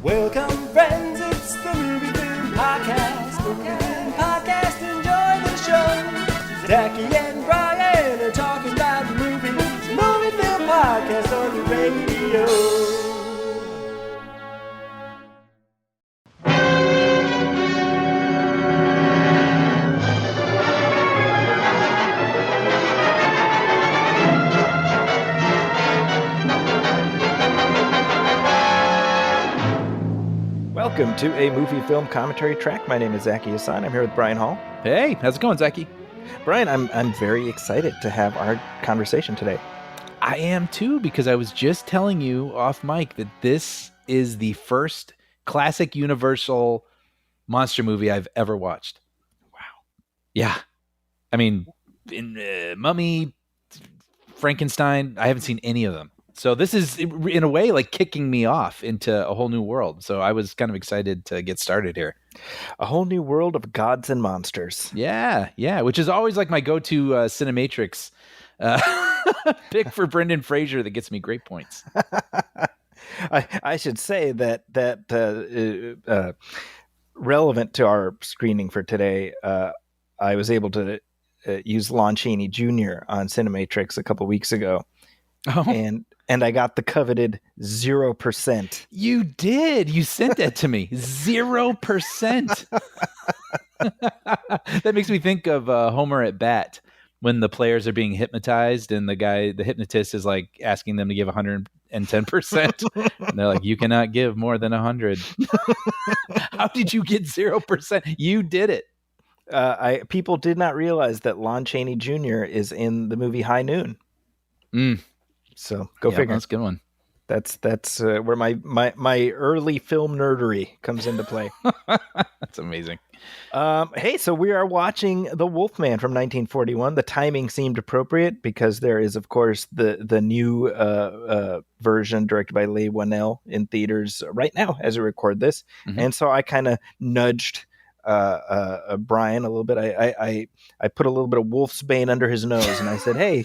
Welcome, friends, it's the Movie Film Podcast. Movie Film Podcast, enjoy the show. Zachy and Brian are talking about movies. Movie Film Podcast on the radio. Welcome to a movie film commentary track. My name is Zachy Hassan. I'm here with Brian Hall. Hey, how's it going, Zachy? Brian, I'm very excited to have our conversation today. I am too, because I was just telling you off mic that this is the first classic Universal monster movie I've ever watched. Wow. Yeah. I mean, in Mummy, Frankenstein, I haven't seen any of them. So this is, in a way, like kicking me off into a whole new world. So I was kind of excited to get started here. A whole new world of gods and monsters. Yeah, which is always like my go-to Cinematrix pick for Brendan Fraser that gets me great points. I should say that relevant to our screening for today, I was able to use Lon Chaney Jr. on Cinematrix a couple weeks ago. Oh. And I got the coveted 0%. You did. You sent that to me. 0%. That makes me think of Homer at bat when the players are being hypnotized and the hypnotist is like asking them to give 110%. And they're like, you cannot give more than 100. How did you get 0%? You did it. People did not realize that Lon Chaney Jr. is in the movie High Noon. So go figure. That's a good one. That's where my early film nerdery comes into play. That's amazing. Hey, so we are watching The Wolfman from 1941. The timing seemed appropriate because there is, of course, the new version directed by Leigh Whannell in theaters right now as we record this. Mm-hmm. And so I kind of nudged Brian a little bit. I put a little bit of Wolfsbane under his nose, and I said, hey,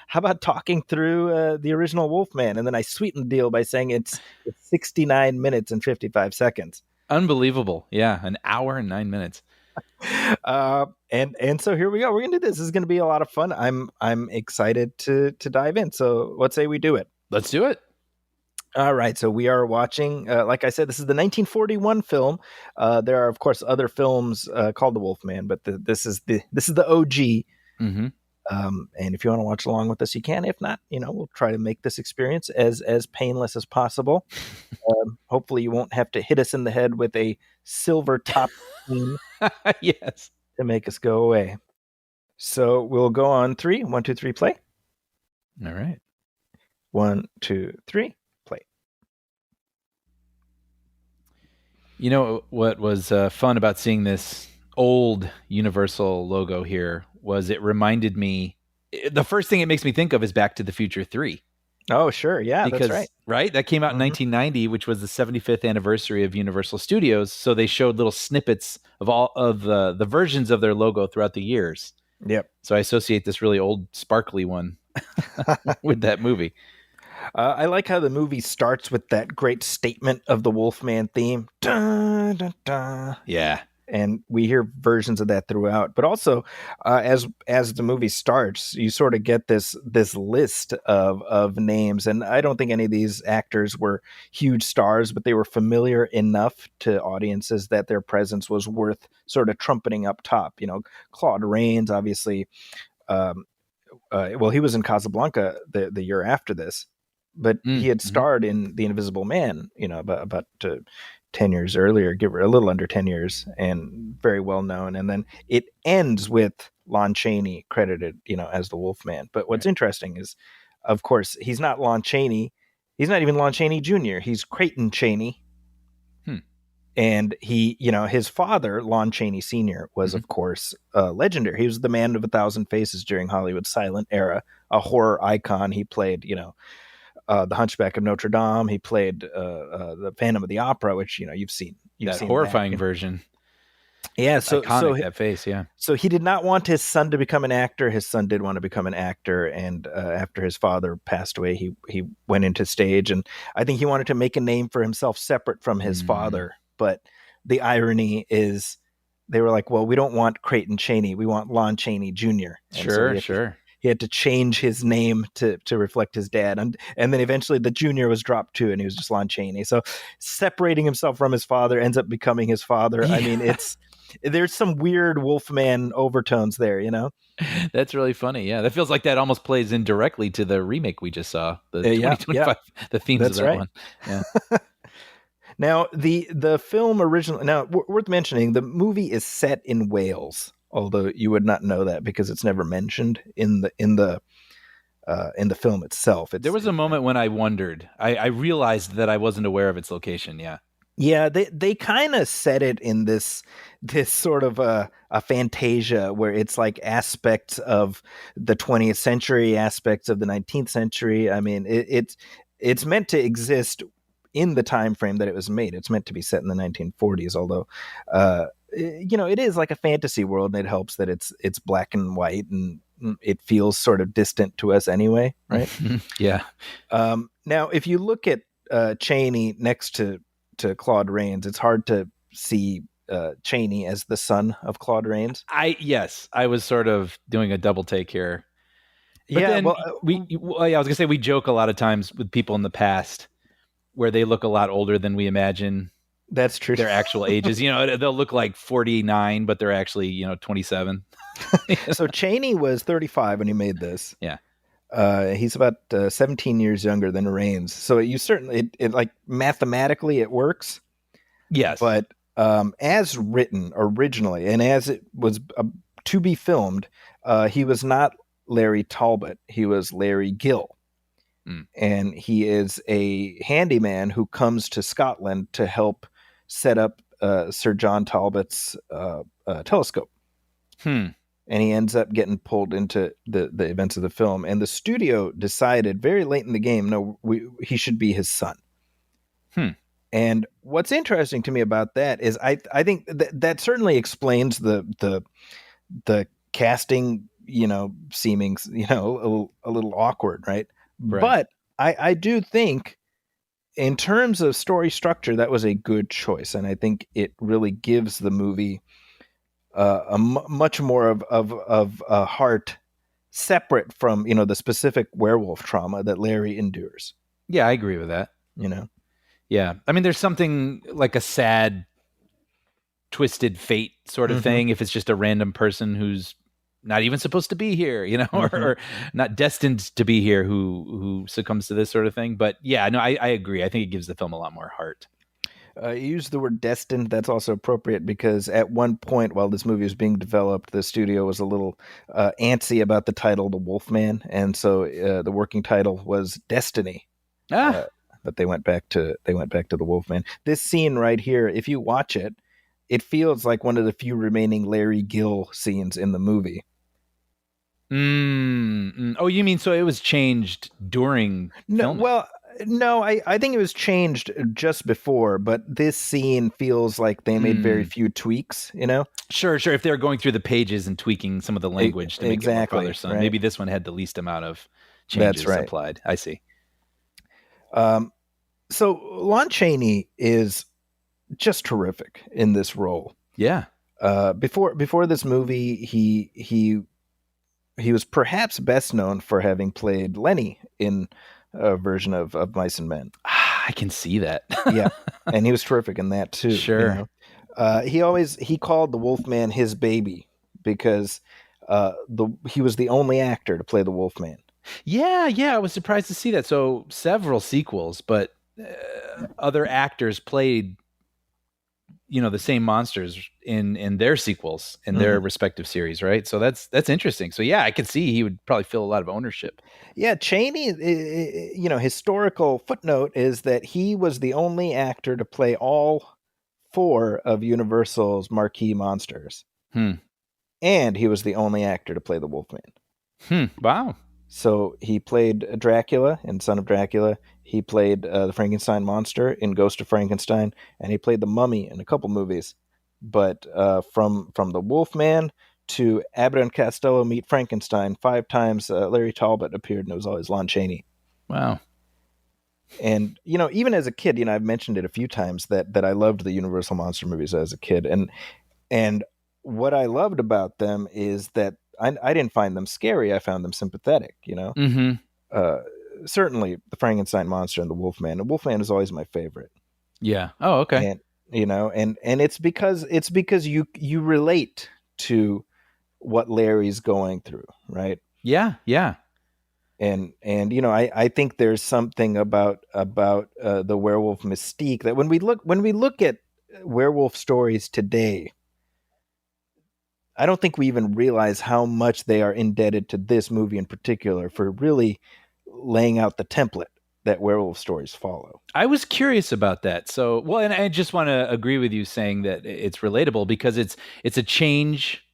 how about talking through the original Wolfman? And then I sweetened the deal by saying it's 69 minutes and 55 seconds. Unbelievable. Yeah, an hour and 9 minutes. And so here we go. We're going to do this. This is going to be a lot of fun. I'm excited to dive in. So let's say we do it. Let's do it. All right. So we are watching, like I said, this is the 1941 film. There are, of course, other films called The Wolfman, but this is the OG. Mm-hmm. And if you want to watch along with us, you can. If not, we'll try to make this experience as painless as possible. Hopefully you won't have to hit us in the head with a silver top yes, to make us go away. So we'll go on 3. 1, 2, 3, play. All right. 1, 2, 3, play. You know what was fun about seeing this old Universal logo here was it reminded me, the first thing it makes me think of is Back to the Future 3. Oh, sure. Yeah, because, that's right. Right? That came out in 1990, which was the 75th anniversary of Universal Studios. So they showed little snippets of all of the versions of their logo throughout the years. Yep. So I associate this really old, sparkly one with that movie. I like how the movie starts with that great statement of the Wolfman theme. Dun, dun, dun. Yeah. And we hear versions of that throughout. But also, as the movie starts, you sort of get this list of names. And I don't think any of these actors were huge stars, but they were familiar enough to audiences that their presence was worth sort of trumpeting up top. Claude Rains, obviously. Well, he was in Casablanca the year after this, but he had starred in The Invisible Man, about 10 years earlier, give her a little under 10 years, and very well known. And then it ends with Lon Chaney credited, as the Wolfman. But what's interesting is, of course, he's not Lon Chaney. He's not even Lon Chaney Jr. He's Creighton Chaney. And he, his father, Lon Chaney Sr., was, of course, legendary. He was the man of 1,000 faces during Hollywood's silent era, a horror icon. He played, The Hunchback of Notre Dame. He played the Phantom of the Opera, which you've seen. That horrifying version. Yeah, Iconic, that face, yeah. so he did not want his son to become an actor. His son did want to become an actor, and after his father passed away, he went into stage, and I think he wanted to make a name for himself separate from his father. But the irony is, they were like, "Well, we don't want Creighton Chaney, we want Lon Chaney Jr." And so he had to change his name to reflect his dad, and then eventually the junior was dropped too, and he was just Lon Chaney. So separating himself from his father ends up becoming his father. Yeah. I mean, there's some weird Wolfman overtones there, you know? That's really funny. Yeah, that feels like that almost plays in directly to the remake we just saw, the 2025, the themes That's of that right. one. Yeah. Now, the film originally, now worth mentioning, the movie is set in Wales, although you would not know that because it's never mentioned in the film itself. There was a moment when I wondered. I realized that I wasn't aware of its location. Yeah. Yeah, they kind of set it in this sort of a fantasia where it's like aspects of the 20th century, aspects of the 19th century. I mean, it's meant to exist in the time frame that it was made. It's meant to be set in the 1940s, although it is like a fantasy world, and it helps that it's black and white, and it feels sort of distant to us anyway, right? Yeah. Now, if you look at Chaney next to Claude Rains, it's hard to see Chaney as the son of Claude Rains. I was sort of doing a double take here. But yeah, then well, I was gonna say we joke a lot of times with people in the past where they look a lot older than we imagine. That's true. Their actual ages, they'll look like 49, but they're actually 27. So Chaney was 35 when he made this. Yeah. He's about 17 years younger than Rains. So you certainly, it like mathematically it works. Yes. But as written originally, and as it was to be filmed, he was not Larry Talbot. He was Larry Gill. And he is a handyman who comes to Scotland to help set up Sir John Talbot's telescope. And he ends up getting pulled into the events of the film. And the studio decided very late in the game, he should be his son. And what's interesting to me about that is I think that certainly explains the casting, seeming, a little awkward, right? But I do think in terms of story structure, that was a good choice. And I think it really gives the movie much more of a heart separate from, the specific werewolf trauma that Larry endures. Yeah, I agree with that. Yeah. I mean, there's something like a sad, twisted fate sort of thing if it's just a random person who's not even supposed to be here, or not destined to be here who succumbs to this sort of thing. But yeah, no, I agree. I think it gives the film a lot more heart. You use the word destined. That's also appropriate because at one point while this movie was being developed, the studio was a little antsy about the title, The Wolfman. And so the working title was Destiny. But they went back to The Wolfman. This scene right here, if you watch it, it feels like one of the few remaining Larry Gill scenes in the movie. Oh, you mean so it was changed during filming? Well, no, I think it was changed just before, but this scene feels like they made very few tweaks, Sure. If they're going through the pages and tweaking some of the language to make it more father-son, right. Maybe this one had the least amount of changes applied. I see. So Lon Chaney is just terrific in this role. Yeah. Before this movie, he was perhaps best known for having played Lenny in a version of Mice and Men. I can see that. Yeah, and he was terrific in that too. Sure. He called the Wolfman his baby because he was the only actor to play the Wolfman. Yeah, I was surprised to see that. So several sequels, but other actors played the same monsters in their sequels in their respective series, right? So that's interesting. So yeah, I could see he would probably feel a lot of ownership. Yeah, Chaney, historical footnote is that he was the only actor to play all 4 of Universal's marquee monsters. And he was the only actor to play the Wolfman. Wow. So he played Dracula in Son of Dracula. He played the Frankenstein monster in Ghost of Frankenstein, and he played the Mummy in a couple movies. but from the Wolfman to Abbott and Costello Meet Frankenstein, 5 times Larry Talbot appeared, and it was always Lon Chaney. Wow. And even as a kid, I've mentioned it a few times that I loved the Universal monster movies as a kid, and what I loved about them is that I didn't find them scary. I found them sympathetic. Mm-hmm. Certainly the Frankenstein monster and the Wolfman. The Wolfman is always my favorite. Yeah. Oh, okay. And and it's because you relate to what Larry's going through, right? Yeah. Yeah. And I think there's something about the werewolf mystique that when we look at werewolf stories today, I don't think we even realize how much they are indebted to this movie in particular for really laying out the template that werewolf stories follow. I was curious about that. So, well, and I just want to agree with you saying that it's relatable because it's a change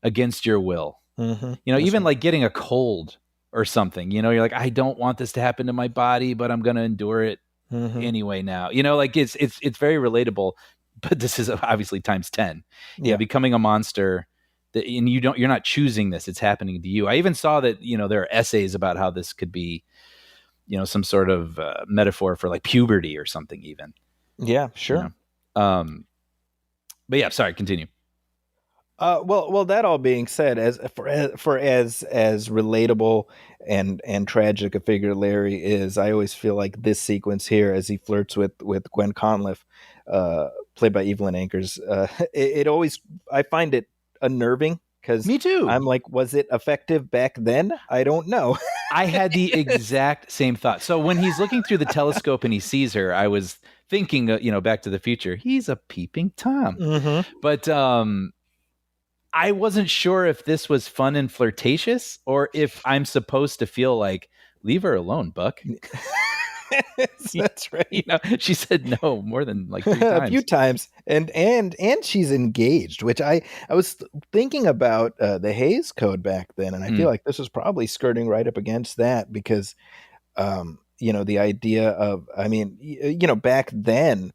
against your will. Mm-hmm. Even like getting a cold or something, you're like, I don't want this to happen to my body, but I'm going to endure it anyway now. Like it's very relatable, but this is obviously times 10. Becoming a monster, and you're not choosing this, it's happening to you. I even saw that, there are essays about how this could be, some sort of metaphor for like puberty or something even. Yeah, sure. But yeah, sorry, continue. Well, that all being said, as relatable and tragic a figure Larry is, I always feel like this sequence here, as he flirts with Gwen Conliffe, played by Evelyn Ankers, it always, I find it unnerving because me too. I'm like, was it effective back then? I don't know. I had the exact same thought. So when he's looking through the telescope and he sees her, I was thinking, Back to the Future. He's a peeping Tom, but I wasn't sure if this was fun and flirtatious or if I'm supposed to feel like, leave her alone, Buck. That's right. She said no more than like 3 times. A few times, and she's engaged, which I was thinking about the Hays Code back then, and I feel like this was probably skirting right up against that because, the idea of, back then,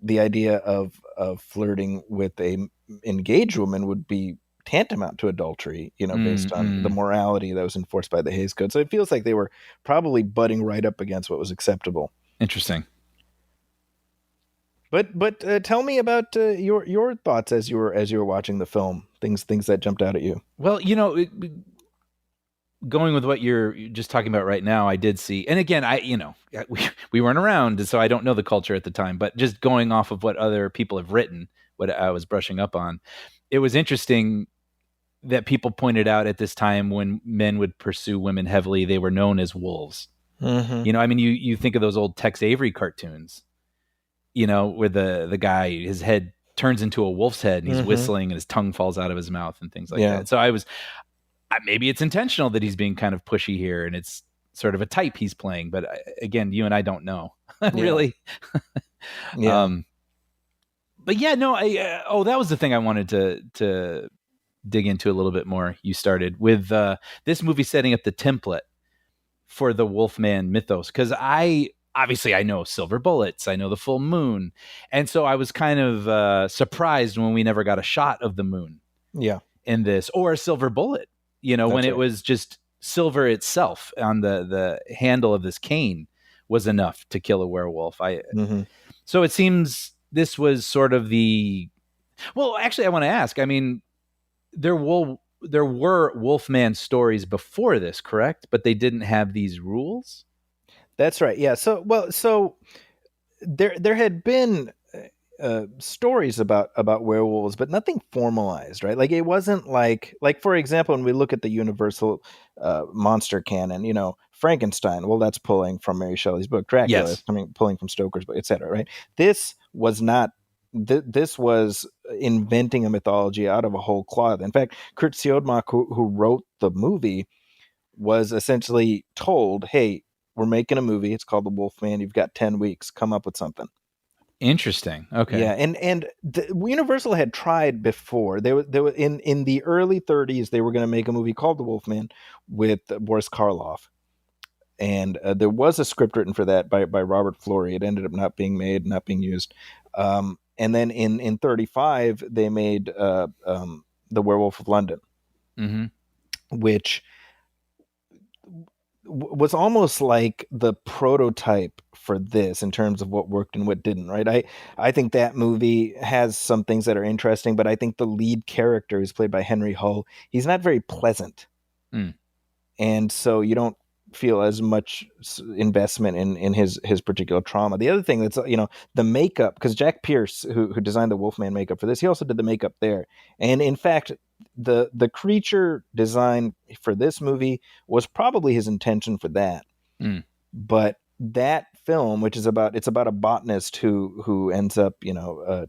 the idea of flirting with a engaged woman would be tantamount to adultery, based on the morality that was enforced by the Hays Code. So it feels like they were probably butting right up against what was acceptable. Interesting. But tell me about your thoughts as you were watching the film. Things that jumped out at you. Well, going with what you're just talking about right now, I did see, and again, we weren't around, so I don't know the culture at the time, but just going off of what other people have written, what I was brushing up on, it was interesting that people pointed out at this time when men would pursue women heavily, they were known as wolves. Mm-hmm. You think of those old Tex Avery cartoons, where the guy, his head turns into a wolf's head and he's whistling and his tongue falls out of his mouth and things like that. So maybe it's intentional that he's being kind of pushy here and it's sort of a type he's playing, but again, you and I don't know really. But yeah, no, that was the thing I wanted to dig into a little bit more. You started with this movie setting up the template for the Wolfman mythos, because I know silver bullets, I know the full moon, and so I was kind of surprised when we never got a shot of the moon in this, or a silver bullet, when it was just silver itself on the handle of this cane was enough to kill a werewolf. So it seems this was sort of actually I want to ask, there were Wolfman stories before this, correct? But they didn't have these rules? That's right. Yeah. So there had been stories about werewolves, but nothing formalized, right? Like it wasn't like for example, when we look at the Universal monster canon, Frankenstein, well, that's pulling from Mary Shelley's book. Dracula, pulling from Stoker's book, etc. Right? This was not. This was inventing a mythology out of a whole cloth. In fact, Kurt Siodmak, who wrote the movie, was essentially told, "Hey, we're making a movie. It's called The Wolfman. You've got 10 weeks. Come up with something." Interesting. Okay. Yeah, and Universal had tried before. They were in the early 30s. They were going to make a movie called The Wolfman with Boris Karloff, and there was a script written for that by Robert Florey. It ended up not being made, not being used. And then in 35 they made The Werewolf of London, Mm-hmm. which was almost like the prototype for this in terms of what worked and what didn't, right? I think that movie has some things that are interesting, but I think the lead character is played by Henry Hull. He's not very pleasant. Mm. And so you don't feel as much investment in his particular trauma. The other thing that's, the makeup, because Jack Pierce, who designed the Wolfman makeup for this, he also did the makeup there. And in fact, the creature design for this movie was probably his intention for that. Mm. But that film, which is about a botanist who ends up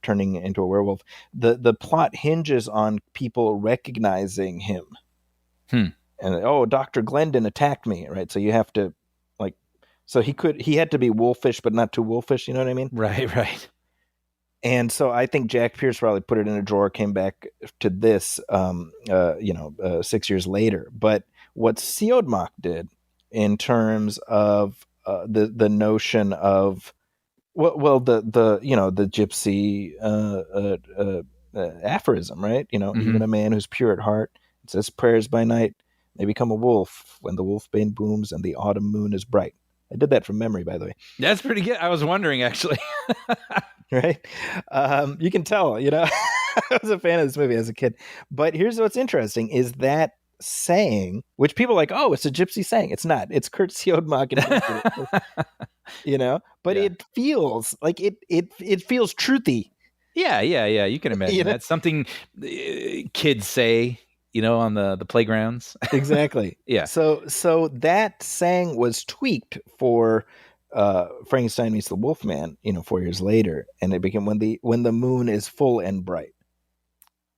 turning into a werewolf, the plot hinges on people recognizing him. And Dr. Glendon attacked me, right? So you have to he had to be wolfish but not too wolfish, you know what I mean? Right. And so I think Jack Pierce probably put it in a drawer, came back to this 6 years later. But what Siodmak did in terms of the notion of the gypsy aphorism, right? Even a man who's pure at heart says prayers by night may become a wolf when the wolfbane booms and the autumn moon is bright. I did that from memory, by the way. That's pretty good. I was wondering, actually. Right? You can tell, I was a fan of this movie as a kid. But here's what's interesting is that saying, which people are like, oh, it's a gypsy saying. It's not. It's Kurt Siodmak. But Yeah. it feels like it feels truthy. Yeah. You can imagine that's something kids say, on the playgrounds. Exactly. Yeah. So that saying was tweaked for Frankenstein meets the Wolfman, 4 years later, and it became when the moon is full and bright.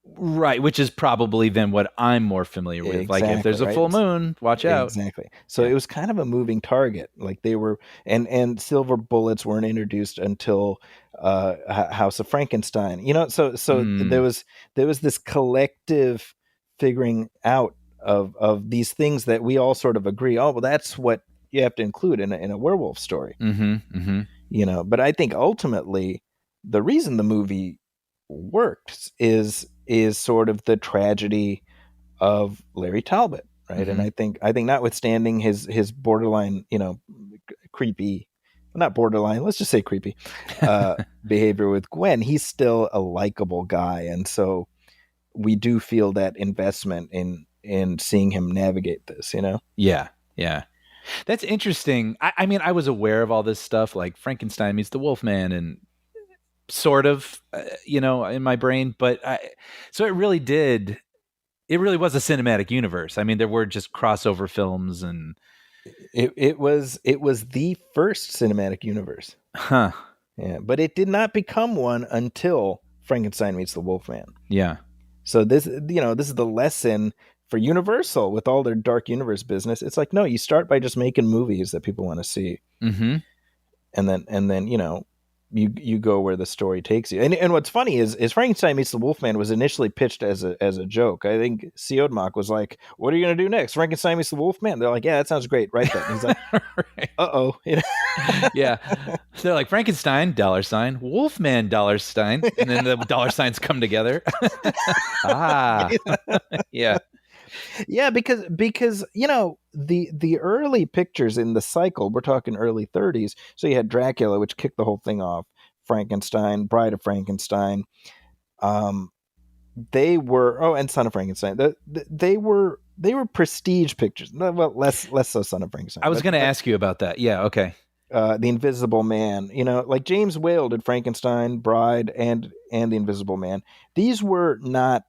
Right, which is probably then what I'm more familiar with. Like if there's a full moon, watch out. Exactly. So it was kind of a moving target. Like they were, and silver bullets weren't introduced until House of Frankenstein. So there was this collective figuring out of these things that we all sort of agree. Oh, well, that's what you have to include in a werewolf story. But I think ultimately the reason the movie worked is sort of the tragedy of Larry Talbot, right? And I think notwithstanding his borderline, creepy, not borderline, let's just say creepy behavior with Gwen, he's still a likable guy, and so we do feel that investment in seeing him navigate this, Yeah. That's interesting. I mean, I was aware of all this stuff, like Frankenstein meets the Wolfman, and sort of, in my brain. But so it really was a cinematic universe. I mean, there were just crossover films, and it was the first cinematic universe. Huh. Yeah, but it did not become one until Frankenstein meets the Wolfman. Yeah. So this is the lesson for Universal with all their dark universe business. It's like, no, you start by just making movies that people want to see. Mm-hmm. And then you go where the story takes you. And what's funny is Frankenstein meets the Wolfman was initially pitched as a joke. I think Siodmak was like, "What are you going to do next? Frankenstein meets the Wolfman?" They're like, "Yeah, that sounds great. Write that." And he's like, Right. "Uh-oh." Yeah. So they're like, Frankenstein, $, Wolfman, $, and then the $signs come together. Yeah. Yeah, because the early pictures in the cycle, we're talking early 30s. So you had Dracula, which kicked the whole thing off. Frankenstein, Bride of Frankenstein. They were and Son of Frankenstein. They were prestige pictures. Well, less so Son of Frankenstein. I was going to ask you about that. Yeah. Okay. The Invisible Man. Like James Whale did Frankenstein, Bride, and the Invisible Man. These were not.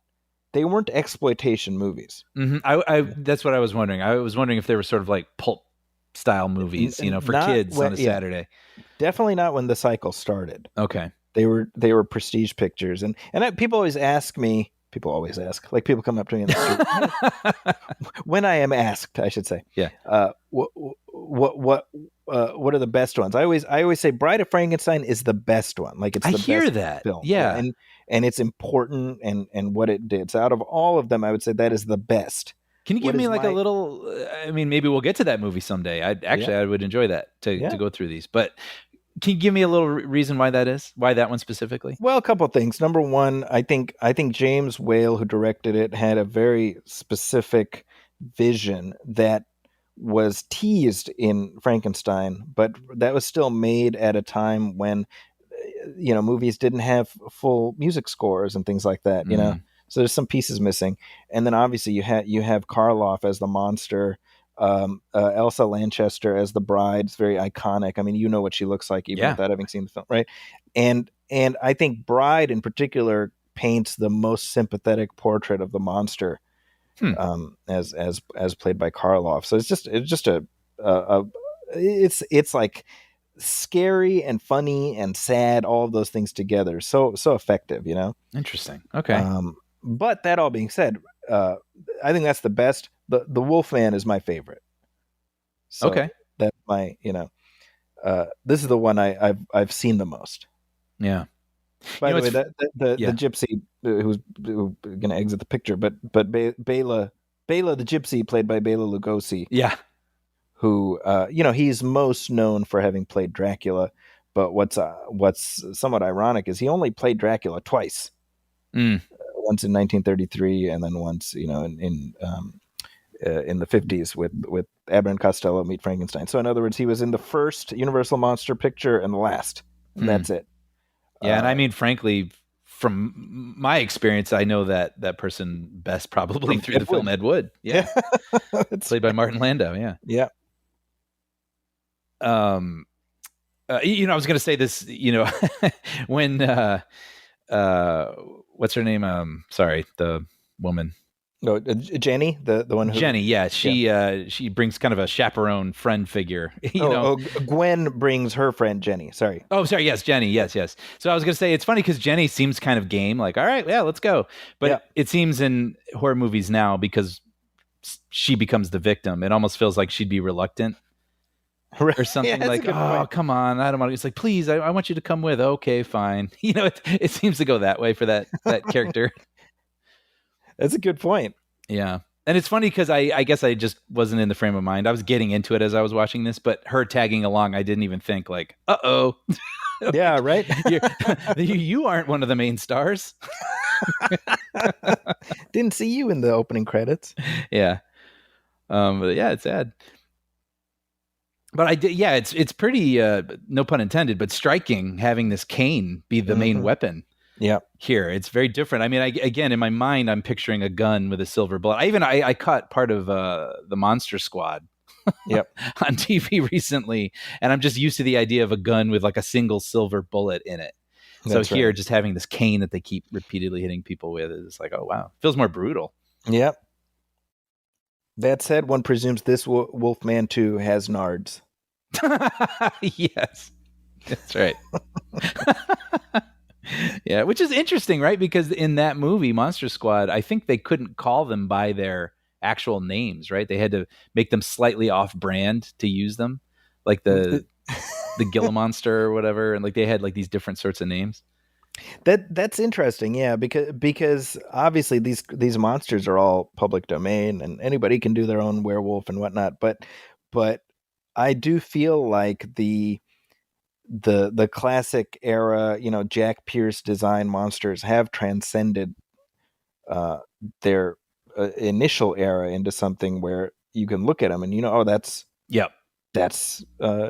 They weren't exploitation movies. Mm-hmm. That's what I was wondering. I was wondering if they were sort of like pulp style movies, for kids on a Saturday. Definitely not when the cycle started. Okay. They were prestige pictures, and people always ask me. People always ask, like people come up to me in the street when I am asked, I should say. Yeah. What are the best ones? I always say Bride of Frankenstein is the best one. Like it's the best that film. Yeah. And it's important and what it did. So out of all of them, I would say that is the best. Can you give me like a little? I mean, maybe we'll get to that movie someday. I would enjoy that to go through these. But Can you give me a little reason why that is? Why that one specifically? Well, a couple of things. Number one, I think James Whale, who directed it, had a very specific vision that was teased in Frankenstein, but that was still made at a time when movies didn't have full music scores and things like that. So there's some pieces missing. And then obviously you have Karloff as the monster. Elsa Lanchester as the bride. It's very iconic. I mean, you know what she looks like even without having seen the film, right? And I think Bride in particular paints the most sympathetic portrait of the monster, as played by Karloff. So it's just it's like scary and funny and sad, all of those things together. So effective, Interesting. Okay. But that all being said, I think that's the best. The Wolfman is my favorite. So okay. That's my, this is the one I've seen the most. Yeah. By the way, the gypsy who's going to exit the picture, but Bela the gypsy, played by Bela Lugosi. Yeah. Who, he's most known for having played Dracula, but what's somewhat ironic is he only played Dracula twice. Once in 1933, and then once, in the 50s with Abbott and Costello Meet Frankenstein. So in other words, he was in the first Universal monster picture and the last. And that's it. Yeah, and I mean, frankly, from my experience, I know that person best probably through the film Ed Wood. Yeah, it's played by Martin Landau. Yeah, yeah. I was going to say this. When what's her name? Sorry, the woman. No, Jenny, the one who... Jenny, yeah, she brings kind of a chaperone friend figure. Gwen brings her friend Jenny. Sorry. Oh, sorry. Yes, Jenny. Yes. So I was gonna say it's funny because Jenny seems kind of game, like, all right, yeah, let's go. But it seems in horror movies now, because she becomes the victim, it almost feels like she'd be reluctant or something. Like, oh, come on, I don't want to. It's like, please, I want you to come with. Okay, fine. It seems to go that way for that character. That's a good point. Yeah. And it's funny because I guess I just wasn't in the frame of mind. I was getting into it as I was watching this, but her tagging along, I didn't even think like, uh-oh. Yeah, right? You aren't one of the main stars. Didn't see you in the opening credits. Yeah. But yeah, it's sad. But I did, yeah, it's pretty, no pun intended, but striking having this cane be the main weapon. Yeah, here it's very different. I mean, again, in my mind, I'm picturing a gun with a silver bullet. I caught part of the Monster Squad, on TV recently, and I'm just used to the idea of a gun with like a single silver bullet in it. That's so here, right. Just having this cane that they keep repeatedly hitting people with is like, oh wow, feels more brutal. Yep. That said, one presumes this Wolfman 2 has nards. Yes, that's right. Yeah, which is interesting, right? Because in that movie, Monster Squad, I think they couldn't call them by their actual names, right? They had to make them slightly off-brand to use them, like the Gila Monster or whatever, and like they had like these different sorts of names. That's interesting, yeah, because obviously these monsters are all public domain, and anybody can do their own werewolf and whatnot. But I do feel like the classic era, Jack Pierce design monsters have transcended their initial era into something where you can look at them and that's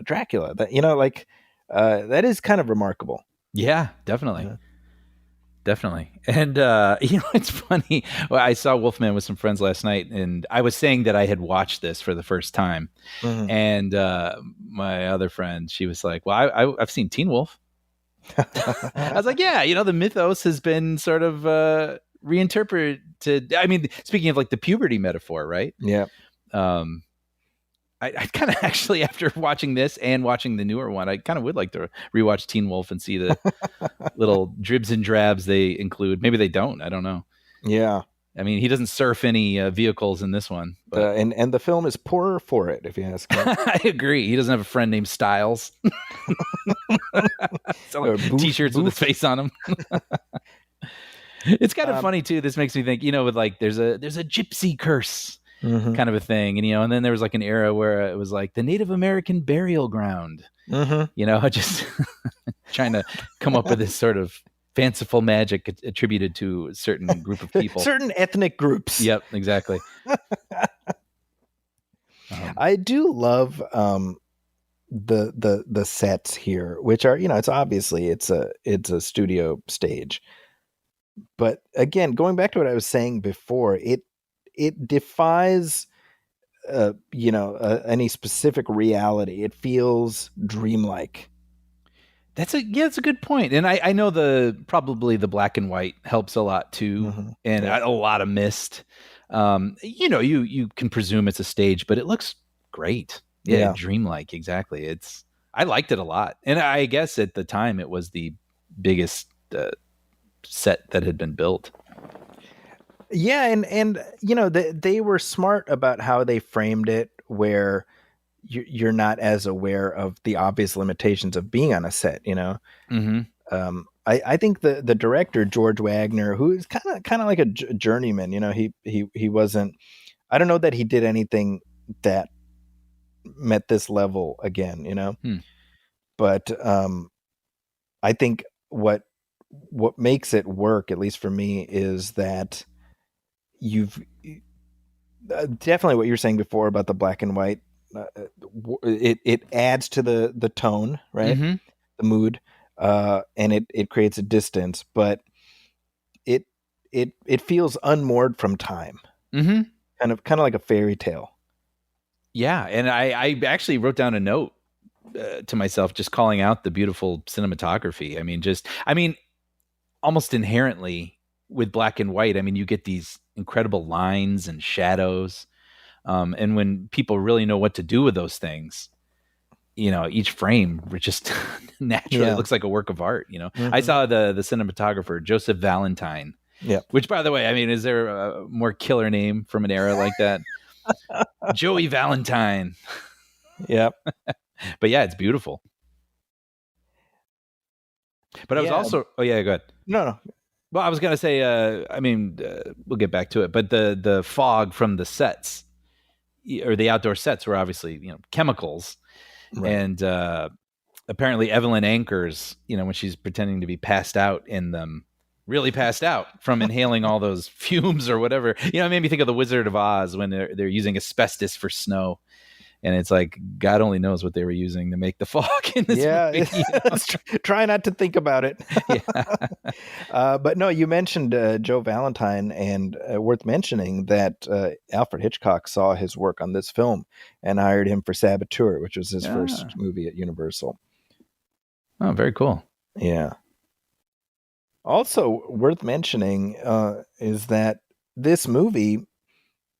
Dracula. That that is kind of remarkable. Yeah, definitely. Yeah. Definitely. And, it's funny. Well, I saw Wolfman with some friends last night, and I was saying that I had watched this for the first time. Mm-hmm. And my other friend, she was like, well, I've seen Teen Wolf. I was like, yeah, the mythos has been sort of reinterpreted. I mean, speaking of like the puberty metaphor, right? Yeah. I kind of actually, after watching this and watching the newer one, I kind of would like to rewatch Teen Wolf and see the little dribs and drabs they include. Maybe they don't. I don't know. Yeah. I mean, he doesn't surf any vehicles in this one. But... and the film is poorer for it, if you ask me. I agree. He doesn't have a friend named Styles. T-shirts with his face on them. It's kind of funny, too. This makes me think, with like, there's a gypsy curse. kind of a thing. And, and then there was like an era where it was like the Native American burial ground, just trying to come up with this sort of fanciful magic attributed to a certain group of people. Certain ethnic groups. Yep, exactly. I do love the sets here, which are, it's obviously it's a studio stage. But again, going back to what I was saying before, it defies any specific reality. It feels dreamlike. That's a good point. And I know probably the black and white helps a lot too, and a lot of mist. You can presume it's a stage, but it looks great. Yeah, dreamlike, exactly. I liked it a lot, and I guess at the time it was the biggest set that had been built. Yeah, and they were smart about how they framed it, where you're not as aware of the obvious limitations of being on a set. I think the director George Wagner, who is kind of like a journeyman, he wasn't. I don't know that he did anything that met this level again, but I think what makes it work, at least for me, is that you've definitely what you were saying before about the black and white. It adds to the tone, right? The mood, and it creates a distance, but it feels unmoored from time, kind of like a fairy tale. Yeah, and I actually wrote down a note to myself, just calling out the beautiful cinematography. I mean, almost inherently with black and white, you get these incredible lines and shadows. And when people really know what to do with those things, each frame just naturally looks like a work of art. I saw the cinematographer, Joseph Valentine. Yeah. Which, by the way, is there a more killer name from an era like that? Joey Valentine. Yep. But yeah, it's beautiful. But I was also... Oh, yeah, go ahead. No. Well, I was going to say, we'll get back to it, but the fog from the sets, or the outdoor sets, were obviously, chemicals. Right. And apparently Evelyn Ankers, when she's pretending to be passed out in them, really passed out from inhaling all those fumes or whatever. It made me think of the Wizard of Oz when they're using asbestos for snow. And it's like, God only knows what they were using to make the fog in this movie. Try not to think about it. But no, you mentioned Joe Valentine, and worth mentioning that Alfred Hitchcock saw his work on this film and hired him for Saboteur, which was his first movie at Universal. Oh, very cool. Yeah. Also worth mentioning is that this movie,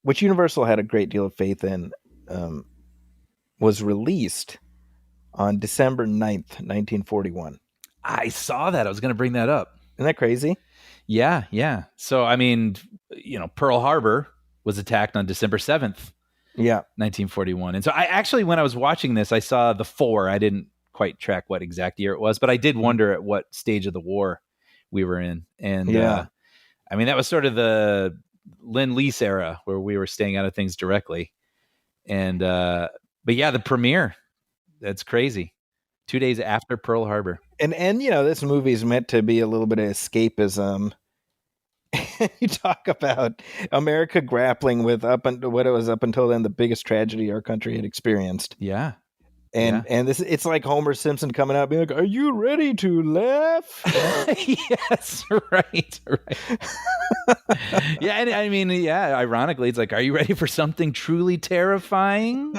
which Universal had a great deal of faith in, was released on December 9th, 1941. I saw that. I was going to bring that up. Isn't that crazy? Yeah. So, Pearl Harbor was attacked on December 7th, 1941. And so I actually, when I was watching this, I saw the 4. I didn't quite track what exact year it was, but I did wonder at what stage of the war we were in. And that was sort of the Lend-Lease era where we were staying out of things directly. And, but yeah, the premiere, that's crazy. 2 days after Pearl Harbor. And this movie is meant to be a little bit of escapism. You talk about America grappling with what it was up until then the biggest tragedy our country had experienced. Yeah. And this, it's like Homer Simpson coming out being like, "Are you ready to laugh?" Yes, right. Yeah, and ironically, it's like, "Are you ready for something truly terrifying?"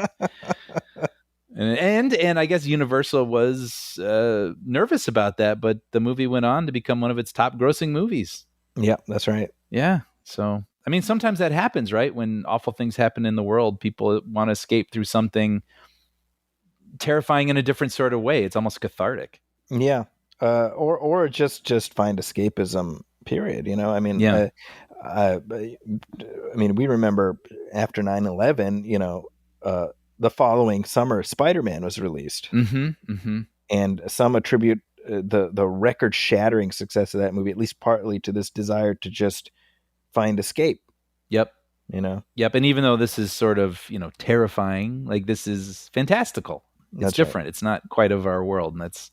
and I guess Universal was nervous about that, but the movie went on to become one of its top grossing movies. Yeah, that's right. Yeah, so sometimes that happens, right? When awful things happen in the world, people want to escape through something terrifying in a different sort of way. It's almost cathartic. Yeah. Or just find escapism, period. We remember after 9/11, the following summer, Spider-Man was released. And some attribute the record-shattering success of that movie, at least partly, to this desire to just find escape. Yep. you know. Yep. And even though this is sort of, terrifying, like this is fantastical. It's That's different. It's not quite of our world. And that's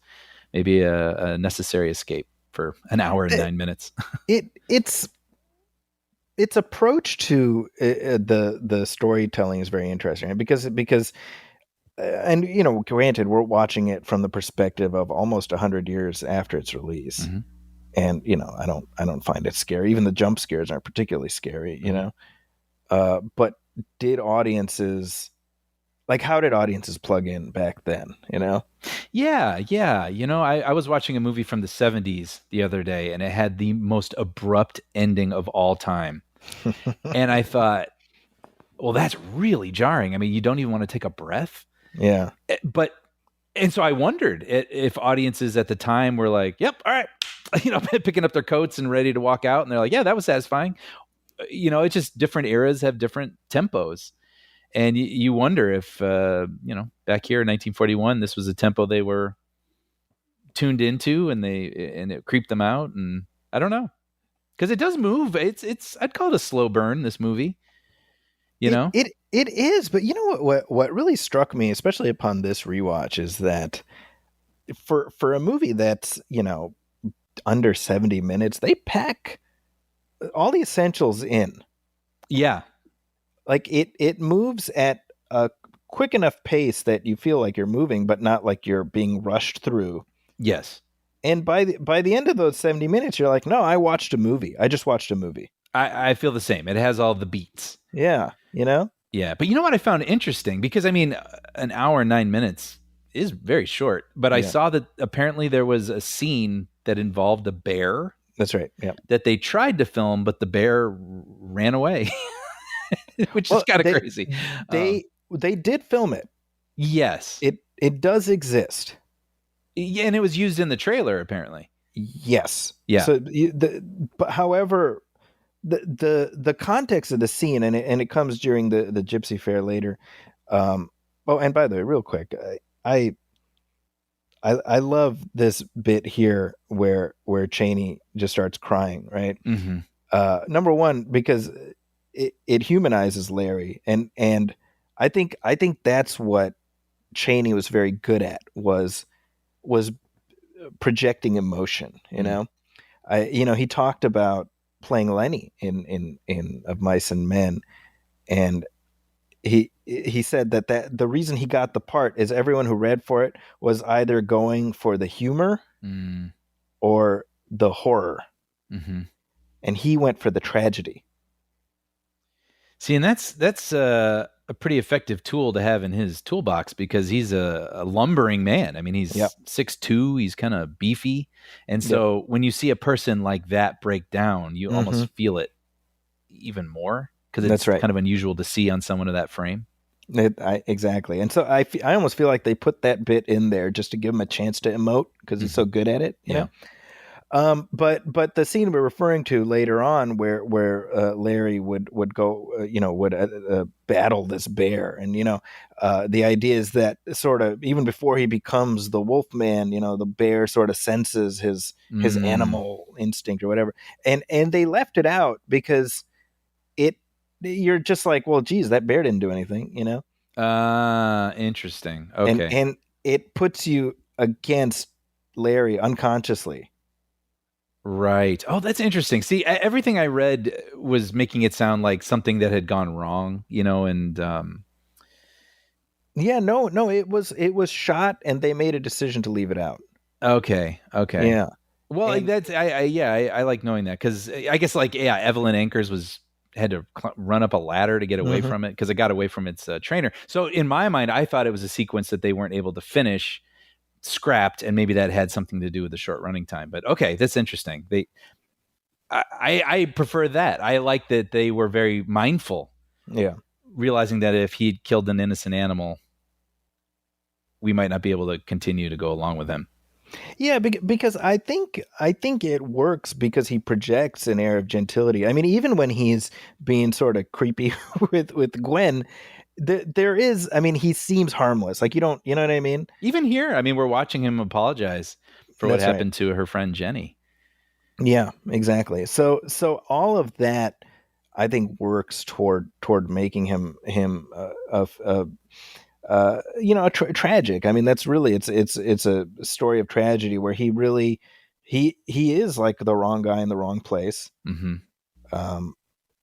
maybe a necessary escape for an hour and right. 9 minutes. Its approach to the storytelling is very interesting, because and granted, we're watching it from the perspective of almost 100 years after its release. Mm-hmm. And I don't find it scary. Even the jump scares aren't particularly scary, Mm-hmm. But how did audiences plug in back then, Yeah. I was watching a movie from the 70s the other day, and it had the most abrupt ending of all time. And I thought, well, that's really jarring. I mean, you don't even want to take a breath. Yeah. And so I wondered if audiences at the time were like, yep, all right, picking up their coats and ready to walk out. And they're like, yeah, that was satisfying. It's just different eras have different tempos. And you wonder if, back here in 1941, this was a tempo they were tuned into, and it creeped them out. And I don't know, because it does move. I'd call it a slow burn, this movie. It is, but what really struck me, especially upon this rewatch, is that for a movie that's under 70 minutes, they pack all the essentials in. Yeah, like it moves at a quick enough pace that you feel like you're moving, but not like you're being rushed through. Yes. And by the end of those 70 minutes, you're like, no, I watched a movie. I just watched a movie. I feel the same. It has all the beats. Yeah, Yeah, but you know what I found interesting? Because, I mean, an hour and 9 minutes is very short, but I saw that apparently there was a scene that involved a bear. That's right, yeah. That they tried to film, but the bear ran away, which is kind of crazy. They did film it. Yes. It does exist. Yeah, and it was used in the trailer, apparently. Yes. Yeah. So, but however, the context of the scene, and it comes during the Gypsy Fair later. And by the way, real quick, I love this bit here where Chaney just starts crying, right? Mm-hmm. Number one, because it humanizes Larry, and I think that's what Chaney was very good at, was projecting emotion. He talked about playing Lenny in Of Mice and Men, and he said that the reason he got the part is everyone who read for it was either going for the humor or the horror, and he went for the tragedy. See, and that's a pretty effective tool to have in his toolbox, because he's a lumbering man. I mean, he's 6'2", he's kind of beefy. And so when you see a person like that break down, you almost feel it even more, because it's kind of unusual to see on someone of that frame. Exactly. And so I almost feel like they put that bit in there just to give him a chance to emote, because he's so good at it, you know? But the scene we're referring to later on, where Larry would go, would battle this bear, and the idea is that sort of even before he becomes the wolf man, the bear sort of senses his animal instinct or whatever, and they left it out because you're just like, well, geez, that bear didn't do anything, Interesting. Okay, and it puts you against Larry unconsciously. Right. Oh, that's interesting. See, everything I read was making it sound like something that had gone wrong, and no, it was shot, and they made a decision to leave it out. Okay. Yeah. Well, I like knowing that, because I guess Evelyn Ankers had to run up a ladder to get away from it, because it got away from its trainer. So in my mind, I thought it was a sequence that they weren't able to finish, scrapped, and maybe that had something to do with the short running time. But okay, that's interesting. I prefer that. I like that they were very mindful, realizing that if he'd killed an innocent animal, we might not be able to continue to go along with him. Yeah, because I think it works because he projects an air of gentility. I mean, even when he's being sort of creepy with Gwen, there is, I mean, he seems harmless. Like, you know what I mean? Even here, I mean, we're watching him apologize for what happened to her friend Jenny. Yeah, exactly. So all of that, I think works toward making him tragic. I mean, that's really it's a story of tragedy where he really he is like the wrong guy in the wrong place. Mm-hmm. Um,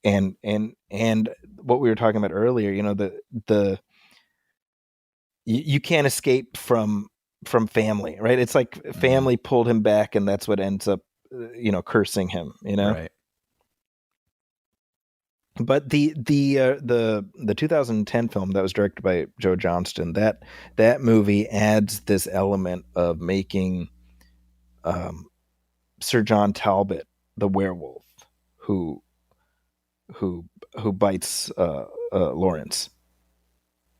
and what we were talking about earlier, the you can't escape from family, right? It's like family pulled him back, and that's what ends up, cursing him, Right. But the 2010 film that was directed by Joe Johnston, that movie adds this element of making Sir John Talbot the werewolf who bites Lawrence.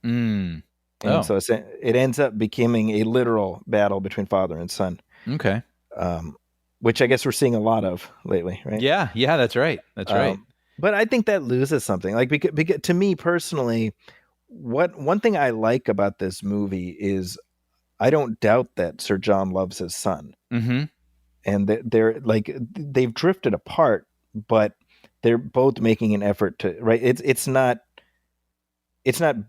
Mm. And so it ends up becoming a literal battle between father and son. Okay. Which I guess we're seeing a lot of lately, right? Yeah, that's right. That's right. But I think that loses something. Like, because to me personally, one thing I like about this movie is I don't doubt that Sir John loves his son. Mm-hmm. And they're like, they've drifted apart, but they're both making an effort to, right? It's not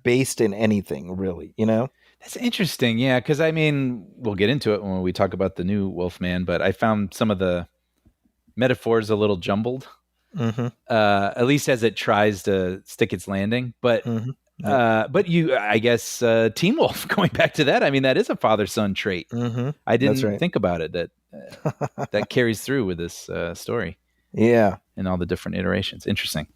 based in anything really, That's interesting. Yeah, because I mean, we'll get into it when we talk about the new Wolfman, but I found some of the metaphors a little jumbled. Mm-hmm. At least as it tries to stick its landing. But Mm-hmm. Yep. but I guess Teen Wolf, going back to that, I mean, that is a father-son trait. Mm-hmm. I didn't think about it, that carries through with this story. Yeah. And all the different iterations. Interesting.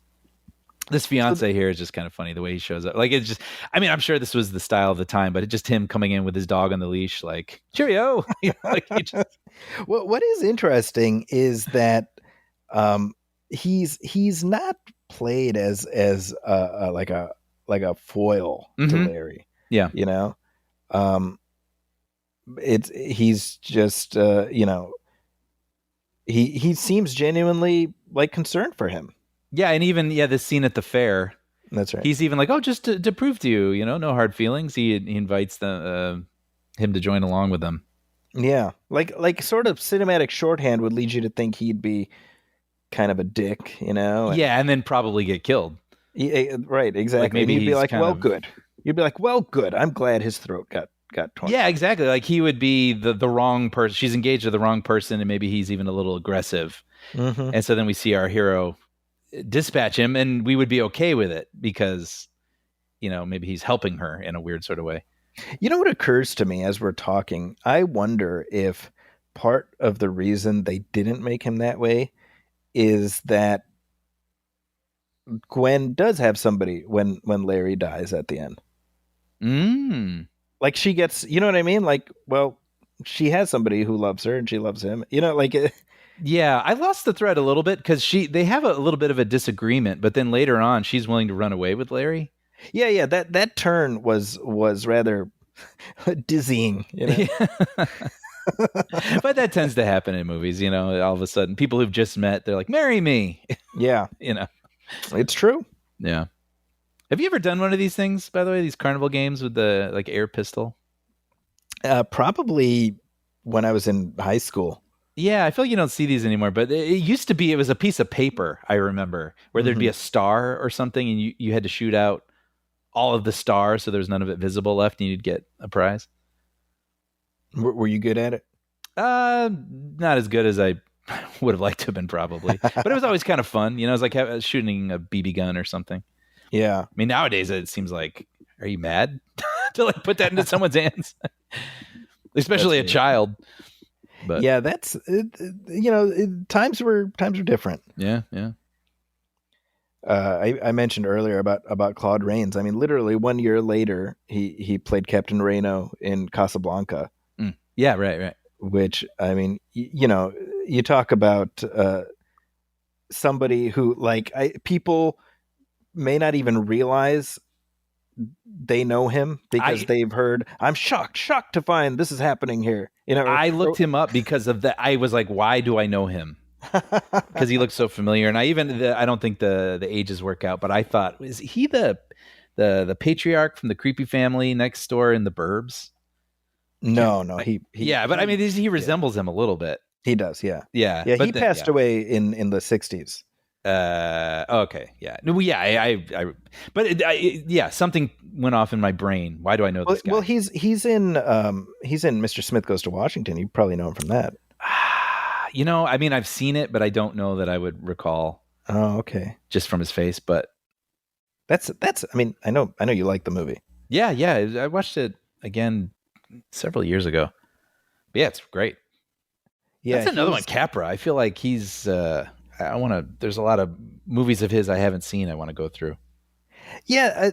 This fiance here is just kind of funny the way he shows up. Like, it's just, I mean, I'm sure this was the style of the time, but it's just him coming in with his dog on the leash, like, cheerio. Like, he just... Well, what is interesting is that he's not played as like a foil to Larry. Yeah. He's just he seems genuinely like concerned for him. Yeah, and even the scene at the fair. That's right. He's even like, oh, just to prove to you, no hard feelings. He invites him to join along with them. Yeah, like sort of cinematic shorthand would lead you to think he'd be kind of a dick, Yeah, and then probably get killed. Yeah, right, exactly. Like maybe you'd be like, well, of... good. You'd be like, well, good. I'm glad his throat got torn. Yeah, exactly. Like, he would be the wrong person. She's engaged to the wrong person, and maybe he's even a little aggressive. Mm-hmm. And so then we see our hero dispatch him, and we would be okay with it because, maybe he's helping her in a weird sort of way. You know what occurs to me as we're talking? I wonder if part of the reason they didn't make him that way is that Gwen does have somebody when Larry dies at the end. Like, she gets, you know what I mean? Like, well, she has somebody who loves her and she loves him. Like... Yeah, I lost the thread a little bit because they have a little bit of a disagreement, but then later on, she's willing to run away with Larry. Yeah, that turn was rather dizzying, But that tends to happen in movies, all of a sudden, people who've just met, they're like, marry me. Yeah. It's true. Yeah. Have you ever done one of these things, by the way, these carnival games with the like air pistol? Probably when I was in high school. Yeah, I feel like you don't see these anymore, but it used to be, it was a piece of paper, I remember, where there'd be a star or something, and you had to shoot out all of the stars so there was none of it visible left, and you'd get a prize. Were you good at it? Not as good as I would have liked to have been, probably. But it was always kind of fun. It was like shooting a BB gun or something. Yeah. I mean, nowadays it seems like, are you mad to like put that into someone's hands? Especially a child. But yeah, that's times were different. Yeah. I mentioned earlier about Claude Rains. I mean, literally 1 year later, he played Captain Reno in Casablanca. Yeah, right. Which, I mean, you talk about somebody who, like, people may not even realize they know him because they've heard, I'm shocked to find this is happening here. I looked him up because of that. I was like, why do I know him? Because he looks so familiar. And I don't think the ages work out, but I thought, is he the patriarch from the creepy family next door in the Burbs? No, but I mean, he resembles him a little bit. He does, yeah. Yeah. He passed away in the 60s. Okay. Yeah. No. Yeah. Yeah. Something went off in my brain. Why do I know this guy? Well, he's in Mr. Smith Goes to Washington. You probably know him from that. I mean, I've seen it, but I don't know that I would recall. Oh, okay. Just from his face, but that's. I mean, I know you like the movie. Yeah. I watched it again several years ago. But yeah, it's great. Yeah, that's another one. Capra. I feel like he's. I want to. There's a lot of movies of his I haven't seen. I want to go through. Yeah,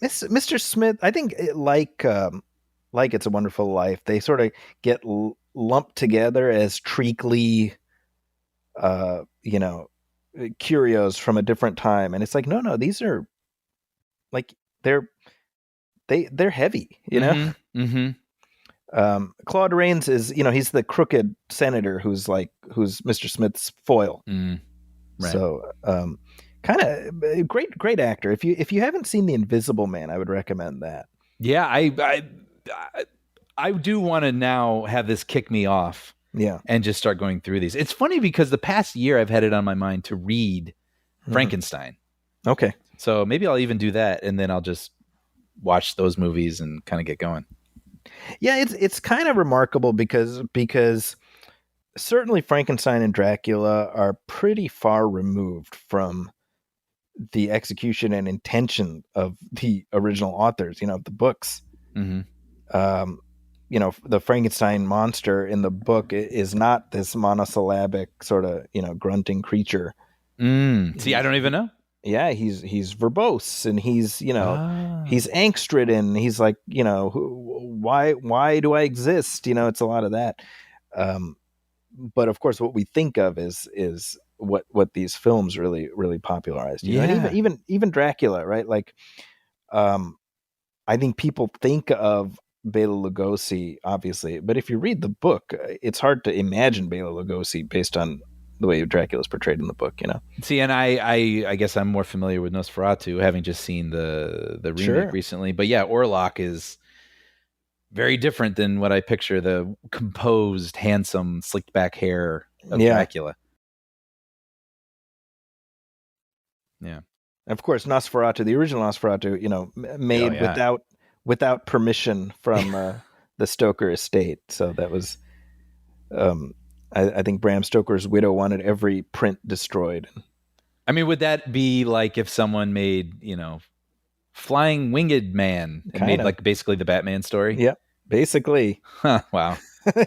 Mr. Smith. I think like It's a Wonderful Life. They sort of get lumped together as treacly, curios from a different time, and it's like no, these are like they're heavy, you know. Claude Rains is, he's the crooked senator who's Mr. Smith's foil. Right. So, kind of great actor. If you haven't seen The Invisible Man, I would recommend that. Yeah, I do want to now have this kick me off. Yeah, and just start going through these. It's funny because the past year I've had it on my mind to read Frankenstein. Okay, so maybe I'll even do that, and then I'll just watch those movies and kind of get going. Yeah, it's kind of remarkable because certainly Frankenstein and Dracula are pretty far removed from the execution and intention of the original authors, the books. The Frankenstein monster in the book is not this monosyllabic sort of, grunting creature. See, I don't even know. Yeah, he's verbose and he's he's angst ridden. He's like, why do I exist? It's a lot of that. But of course, what we think of is what these films really popularized. And even Dracula, right? Like, I think people think of Bela Lugosi, obviously, but if you read the book, it's hard to imagine Bela Lugosi based on the way Dracula is portrayed in the book, See, and I guess I'm more familiar with Nosferatu, having just seen the remake recently. But yeah, Orlok is very different than what I picture the composed, handsome, slicked back hair of Dracula. Yeah. Of course, Nosferatu, the original Nosferatu, made without permission from the Stoker estate. So that was, I think Bram Stoker's widow wanted every print destroyed. I mean, would that be like if someone made, Flying Winged Man and made like basically the Batman story? Yeah, basically. Huh, wow.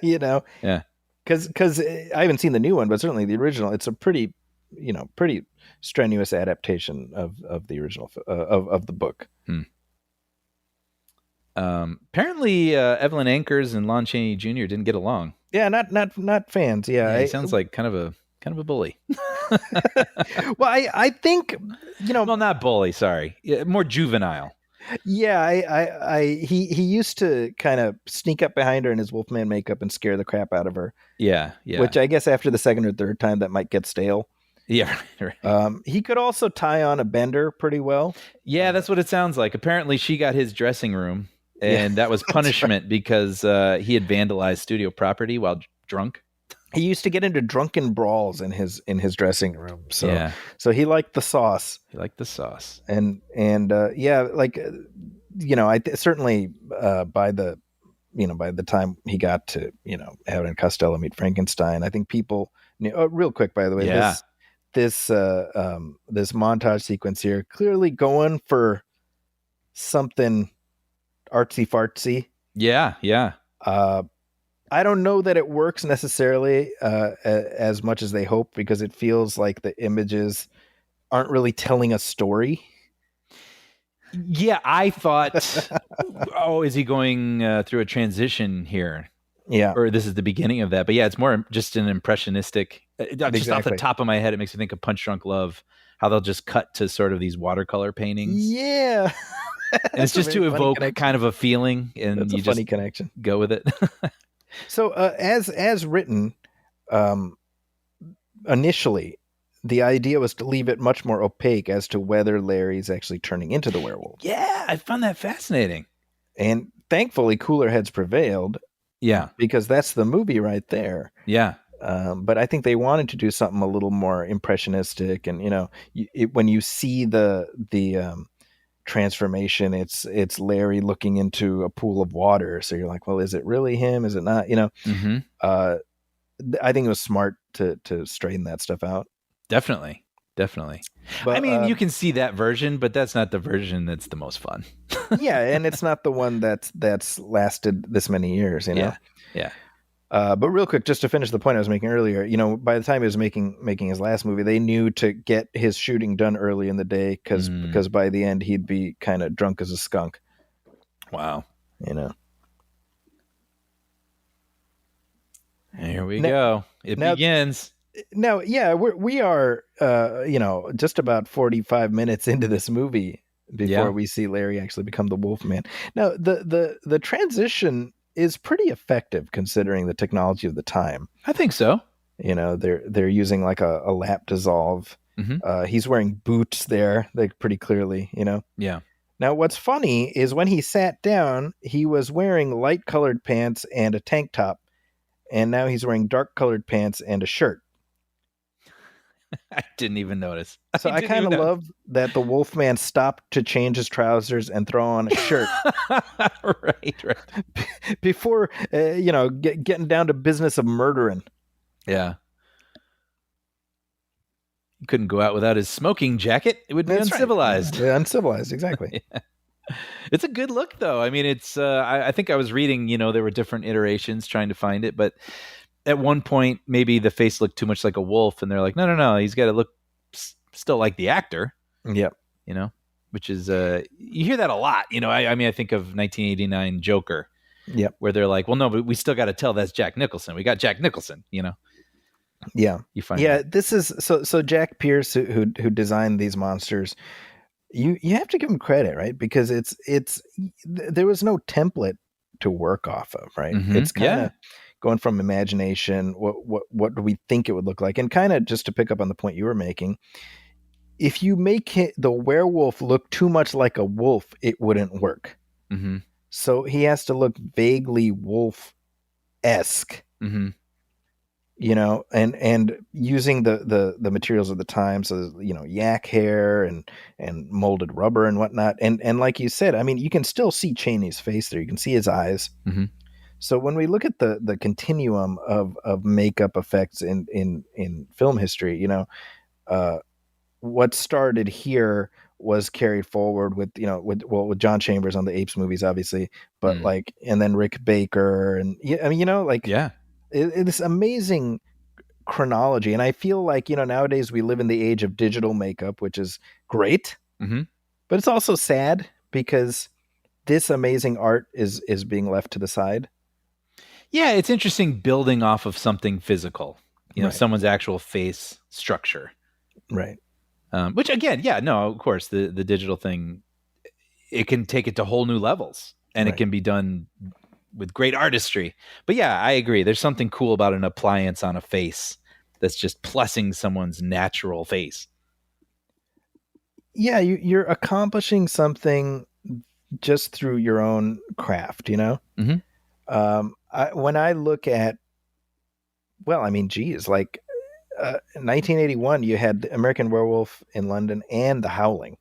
Yeah. Because I haven't seen the new one, but certainly the original, it's a pretty strenuous adaptation of the original of the book. Apparently, Evelyn Ankers and Lon Chaney Jr. didn't get along. Yeah, not fans. Yeah, he sounds like kind of a bully. Well, I think well, not bully. Sorry, more juvenile. Yeah, he used to kind of sneak up behind her in his Wolfman makeup and scare the crap out of her. Yeah. Which I guess after the second or third time that might get stale. Yeah. Right. He could also tie on a bender pretty well. Yeah, that's what it sounds like. Apparently, she got his dressing room. And that was punishment because he had vandalized studio property while drunk. He used to get into drunken brawls in his dressing room. So he liked the sauce. And certainly by the time he got to Abbott and Costello Meet Frankenstein, I think people knew. Oh, real quick, by the way, this montage sequence here clearly going for something artsy fartsy. Yeah. I don't know that it works necessarily as much as they hope, because it feels like the images aren't really telling a story. Yeah, I thought, is he going through a transition here? Yeah. Or this is the beginning of that. But yeah, it's more just an impressionistic, just off the top of my head, it makes me think of Punch Drunk Love, how they'll just cut to sort of these watercolor paintings. Yeah. And it's just to evoke kind of a feeling, and that's you a funny just connection. Go with it. So as written, initially, the idea was to leave it much more opaque as to whether Larry's actually turning into the werewolf. Yeah, I found that fascinating. And thankfully, cooler heads prevailed. Yeah. Because that's the movie right there. Yeah. But I think they wanted to do something a little more impressionistic, and when you see the transformation, it's Larry looking into a pool of water, so you're like, well, is it really him? Is it not? Uh, I think it was smart to straighten that stuff out. Definitely. But I mean, you can see that version, but that's not the version that's the most fun. yeah, and it's not the one that's lasted this many years, Yeah. But real quick, just to finish the point I was making earlier, by the time he was making his last movie, they knew to get his shooting done early in the day because by the end he'd be kind of drunk as a skunk. Wow. Here we go. It begins. Now, yeah, we are just about 45 minutes into this movie before we see Larry actually become the Wolfman. Now, the transition is pretty effective considering the technology of the time. I think so. They're using like a lap dissolve. Mm-hmm. He's wearing boots there, like pretty clearly. Yeah. Now, what's funny is when he sat down, he was wearing light colored pants and a tank top, and now he's wearing dark colored pants and a shirt. I didn't even notice. So I kind of love that the Wolfman stopped to change his trousers and throw on a shirt. Right. Before, getting down to business of murdering. Yeah. He couldn't go out without his smoking jacket. It would be uncivilized. Right. Yeah, uncivilized, exactly. Yeah. It's a good look, though. I mean, it's. I think I was reading. There were different iterations trying to find it, but at one point, maybe the face looked too much like a wolf, and they're like, no, he's got to look still like the actor. Yep. Which is you hear that a lot. I mean, I think of 1989 Joker. Yep. Where they're like, well, no, but we still got to tell that's Jack Nicholson. We got Jack Nicholson. Yeah. You find. Yeah. This is so Jack Pierce who designed these monsters. You have to give him credit, right? Because it's there was no template to work off of, right? Mm-hmm. It's kind of going from imagination. What do we think it would look like? And kind of just to pick up on the point you were making, if you make the werewolf look too much like a wolf, it wouldn't work. Mm-hmm. So he has to look vaguely wolf-esque. Mm-hmm. And using the materials of the time, so yak hair and molded rubber and whatnot, and like you said, I mean, you can still see Chaney's face there. You can see his eyes. Mm-hmm. So when we look at the continuum of makeup effects in film history, what started here was carried forward with John Chambers on the Apes movies, obviously, but and then Rick Baker and it's amazing chronology. And I feel like, nowadays we live in the age of digital makeup, which is great, but it's also sad because this amazing art is being left to the side. Yeah, it's interesting building off of something physical, right. Someone's actual face structure. Right. Which again, of course, the digital thing, it can take it to whole new levels, and it can be done with great artistry. But yeah, I agree. There's something cool about an appliance on a face that's just plussing someone's natural face. Yeah, you're accomplishing something just through your own craft, Mm-hmm. When I look at, like 1981, you had the American Werewolf in London and The Howling.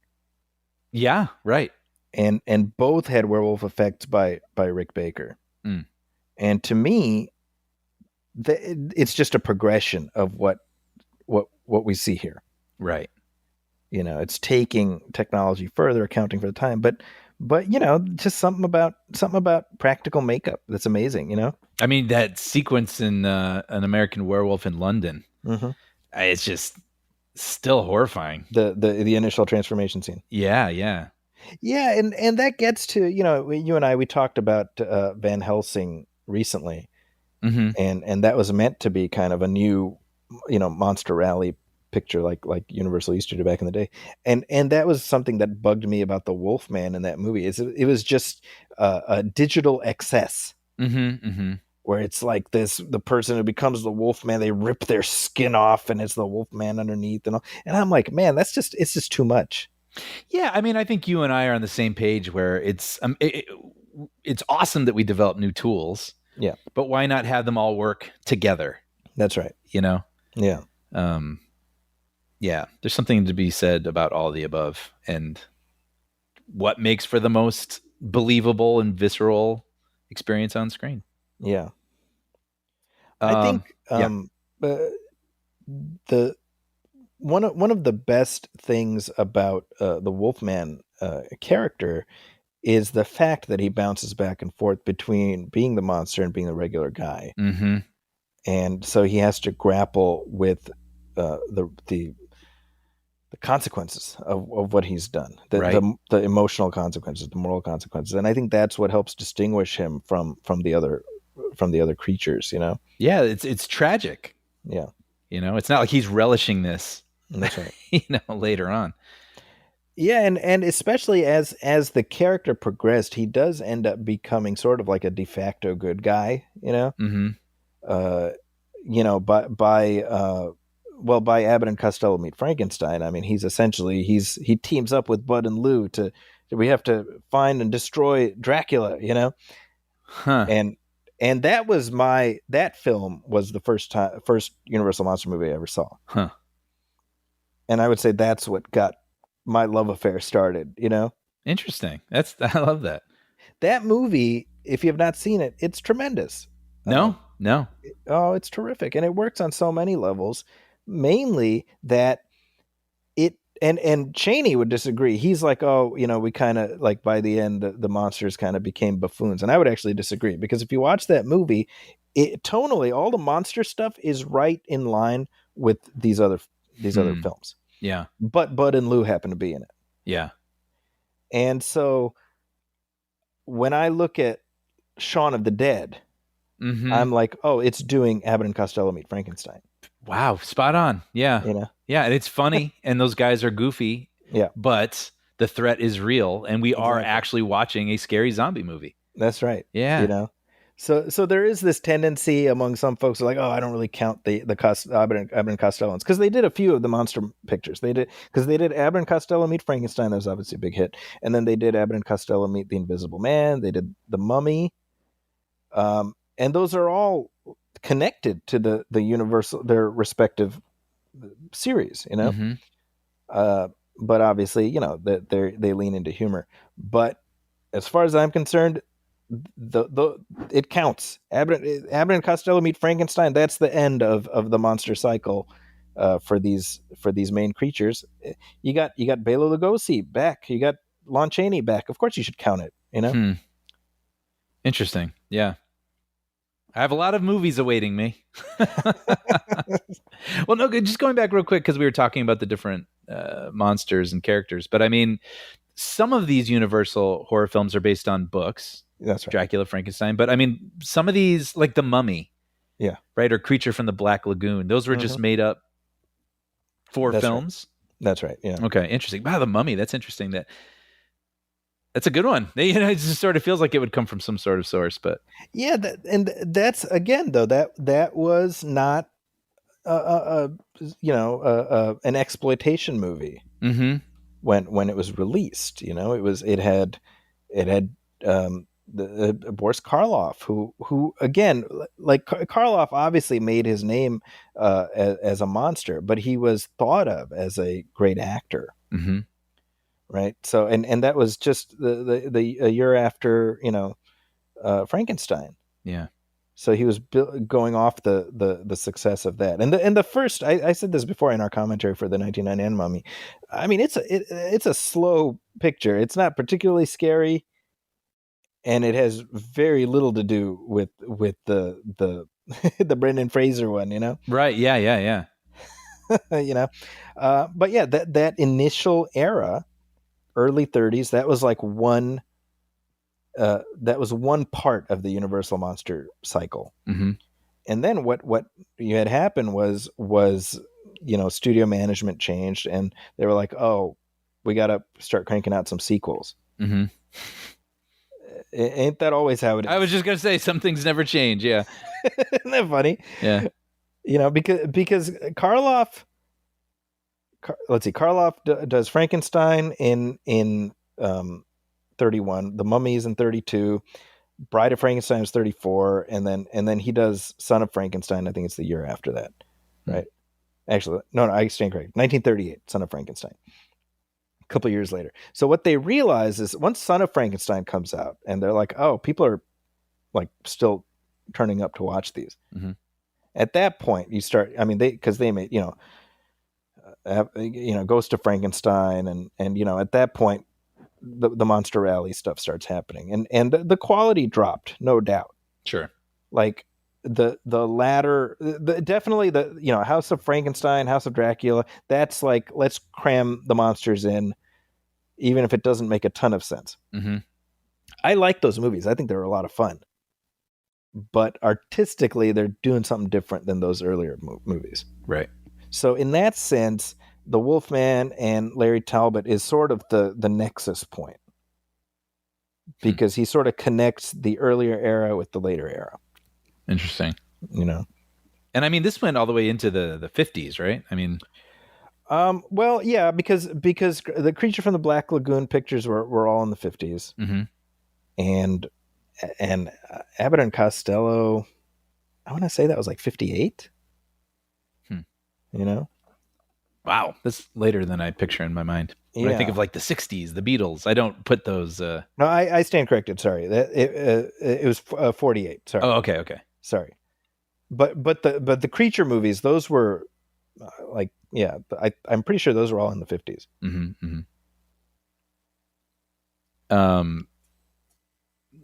Yeah, right. And both had werewolf effects by Rick Baker. Mm. And to me, it's just a progression of what we see here. Right. It's taking technology further, accounting for the time, but just something about practical makeup that's amazing. I mean, that sequence in An American Werewolf in London, mm-hmm. It's just still horrifying. The initial transformation scene. Yeah. Yeah, and that gets to, you and I, we talked about Van Helsing recently, mm-hmm. and that was meant to be kind of a new, monster rally picture like Universal used to do back in the day, and that was something that bugged me about the Wolfman in that movie. It was just a digital excess, where it's like the person who becomes the Wolfman, they rip their skin off, and it's the Wolfman underneath, and all. And I'm like, man, it's just too much. Yeah, I mean, I think you and I are on the same page where it's awesome that we develop new tools. Yeah, but why not have them all work together? That's right. You know, Yeah. yeah. There's something to be said about all the above, and what makes for the most believable and visceral experience on screen. Yeah. I think Yeah. uh, the one of the best things about the Wolfman character is the fact that he bounces back and forth between being the monster and being the regular guy, Mm-hmm. and so he has to grapple with the consequences of what he's done, Right. the emotional consequences, the moral consequences, and I think that's what helps distinguish him from the other creatures. Yeah, it's tragic. Yeah, It's not like he's relishing this, that's right. later on. Yeah, and especially as the character progressed, he does end up becoming sort of like a de facto good guy. Mm-hmm. Uh, by Abbott and Costello Meet Frankenstein. I mean, he teams up with Bud and Lou to we have to find and destroy Dracula. Huh. And that film was the first Universal monster movie I ever saw. Huh. And I would say that's what got my love affair started. Interesting. I love that. That movie, if you have not seen it, it's tremendous. No. Oh, it's terrific, and it works on so many levels. Mainly that it and Chaney would disagree. He's like, oh, we kind of like by the end the monsters kind of became buffoons, and I would actually disagree because if you watch that movie, tonally all the monster stuff is right in line with these other films. Yeah. But Bud and Lou happen to be in it. Yeah. And so when I look at Shaun of the Dead, Mm-hmm. I'm like, oh, it's doing Abbott and Costello Meet Frankenstein. Wow, spot on. Yeah. Yeah, and it's funny, and those guys are goofy. Yeah. But the threat is real, and we are actually watching a scary zombie movie. That's right. Yeah. So there is this tendency among some folks like, oh, I don't really count the Abbott and Costello because they did a few of the monster pictures. They did Abbott and Costello Meet Frankenstein. That was obviously a big hit, and then they did Abbott and Costello Meet the Invisible Man. They did The Mummy, and those are all connected to the Universal, their respective series. Mm-hmm. But obviously, they lean into humor. But as far as I'm concerned, it counts. Abbott and Costello Meet Frankenstein. That's the end of the monster cycle for these main creatures. You got Bela Lugosi back. You got Lon Chaney back. Of course, you should count it. Interesting. Yeah, I have a lot of movies awaiting me. Well, no, just going back real quick because we were talking about the different monsters and characters, but I mean, some of these Universal horror films are based on books. That's right. Dracula, Frankenstein. But I mean, some of these, like The Mummy, yeah, right, or Creature from the Black Lagoon, those were just made up for films. Right. That's right. Yeah. Okay, interesting. Wow, The Mummy. That's interesting. That's a good one. It just sort of feels like it would come from some sort of source, but yeah, that's again though that was not an exploitation movie. Mm-hmm. When it was released, it had Boris Karloff, who again, like Karloff obviously made his name as a monster, but he was thought of as a great actor. Mm-hmm. Right. So and that was just the a year after Frankenstein. Yeah. So he was going off the success of that, and the first I said this before in our commentary for the 1999 Mummy. I mean, it's a slow picture. It's not particularly scary, and it has very little to do with the the Brendan Fraser one. Right. Yeah. But yeah, that initial era, early 30s, that was like one. That was one part of the Universal monster cycle. Mm-hmm. And then what you had happened was studio management changed, and they were like, oh, we got to start cranking out some sequels. Mm-hmm. Ain't that always how it is? I was just gonna say some things never change. Yeah. Isn't that funny? Yeah. Because Karloff, let's see, Karloff does Frankenstein in 31, The Mummy's in 32, Bride of Frankenstein was 34, and then he does Son of Frankenstein. I think it's the year after that, right? Actually, no, I stand corrected. 1938, Son of Frankenstein. A couple years later. So what they realize is once Son of Frankenstein comes out, and they're like, oh, people are like still turning up to watch these. Mm-hmm. At that point, you start. I mean, they made Ghost of Frankenstein, and at that point, the Monster Rally stuff starts happening, and the quality dropped, no doubt. Sure. Like the latter, definitely the House of Frankenstein, House of Dracula. That's like, let's cram the monsters in, even if it doesn't make a ton of sense. Mm-hmm. I like those movies. I think they're a lot of fun, but artistically, they're doing something different than those earlier movies. Right. So in that sense, the Wolfman and Larry Talbot is sort of the nexus point, because he sort of connects the earlier era with the later era. Interesting. And I mean, this went all the way into the 50s, right? I mean, well, yeah, because the Creature from the Black Lagoon pictures were all in the 50s, mm-hmm. and Abbott and Costello, I want to say that was like 58. Wow, that's later than I picture in my mind. When I think of like the 60s, the Beatles, I don't put those. No, I stand corrected. Sorry, that it was 48. Sorry. Oh, okay. Sorry, but the Creature movies, those were I'm pretty sure those were all in the 50s. Mm-hmm, mm-hmm.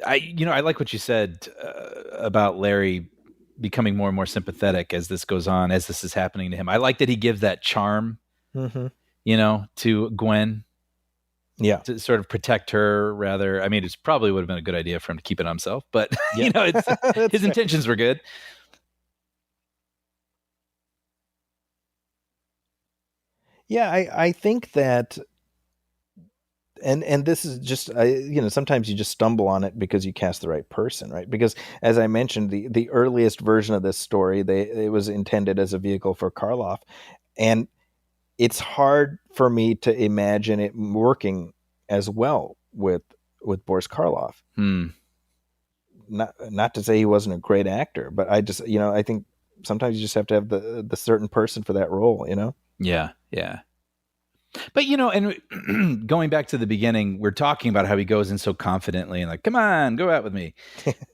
I like what you said about Larry becoming more and more sympathetic as this goes on, as this is happening to him. I like that he gives that charm, to Gwen. Yeah. To sort of protect her, rather. I mean, it's probably would have been a good idea for him to keep it on himself, but his intentions were good. Yeah, I think that, and this is just, sometimes you just stumble on it because you cast the right person, right? Because as I mentioned, the earliest version of this story, it was intended as a vehicle for Karloff, and it's hard for me to imagine it working as well with Boris Karloff. Not to say he wasn't a great actor, but I just, I think sometimes you just have to have the certain person for that role, Yeah. But, and going back to the beginning, we're talking about how he goes in so confidently and like, come on, go out with me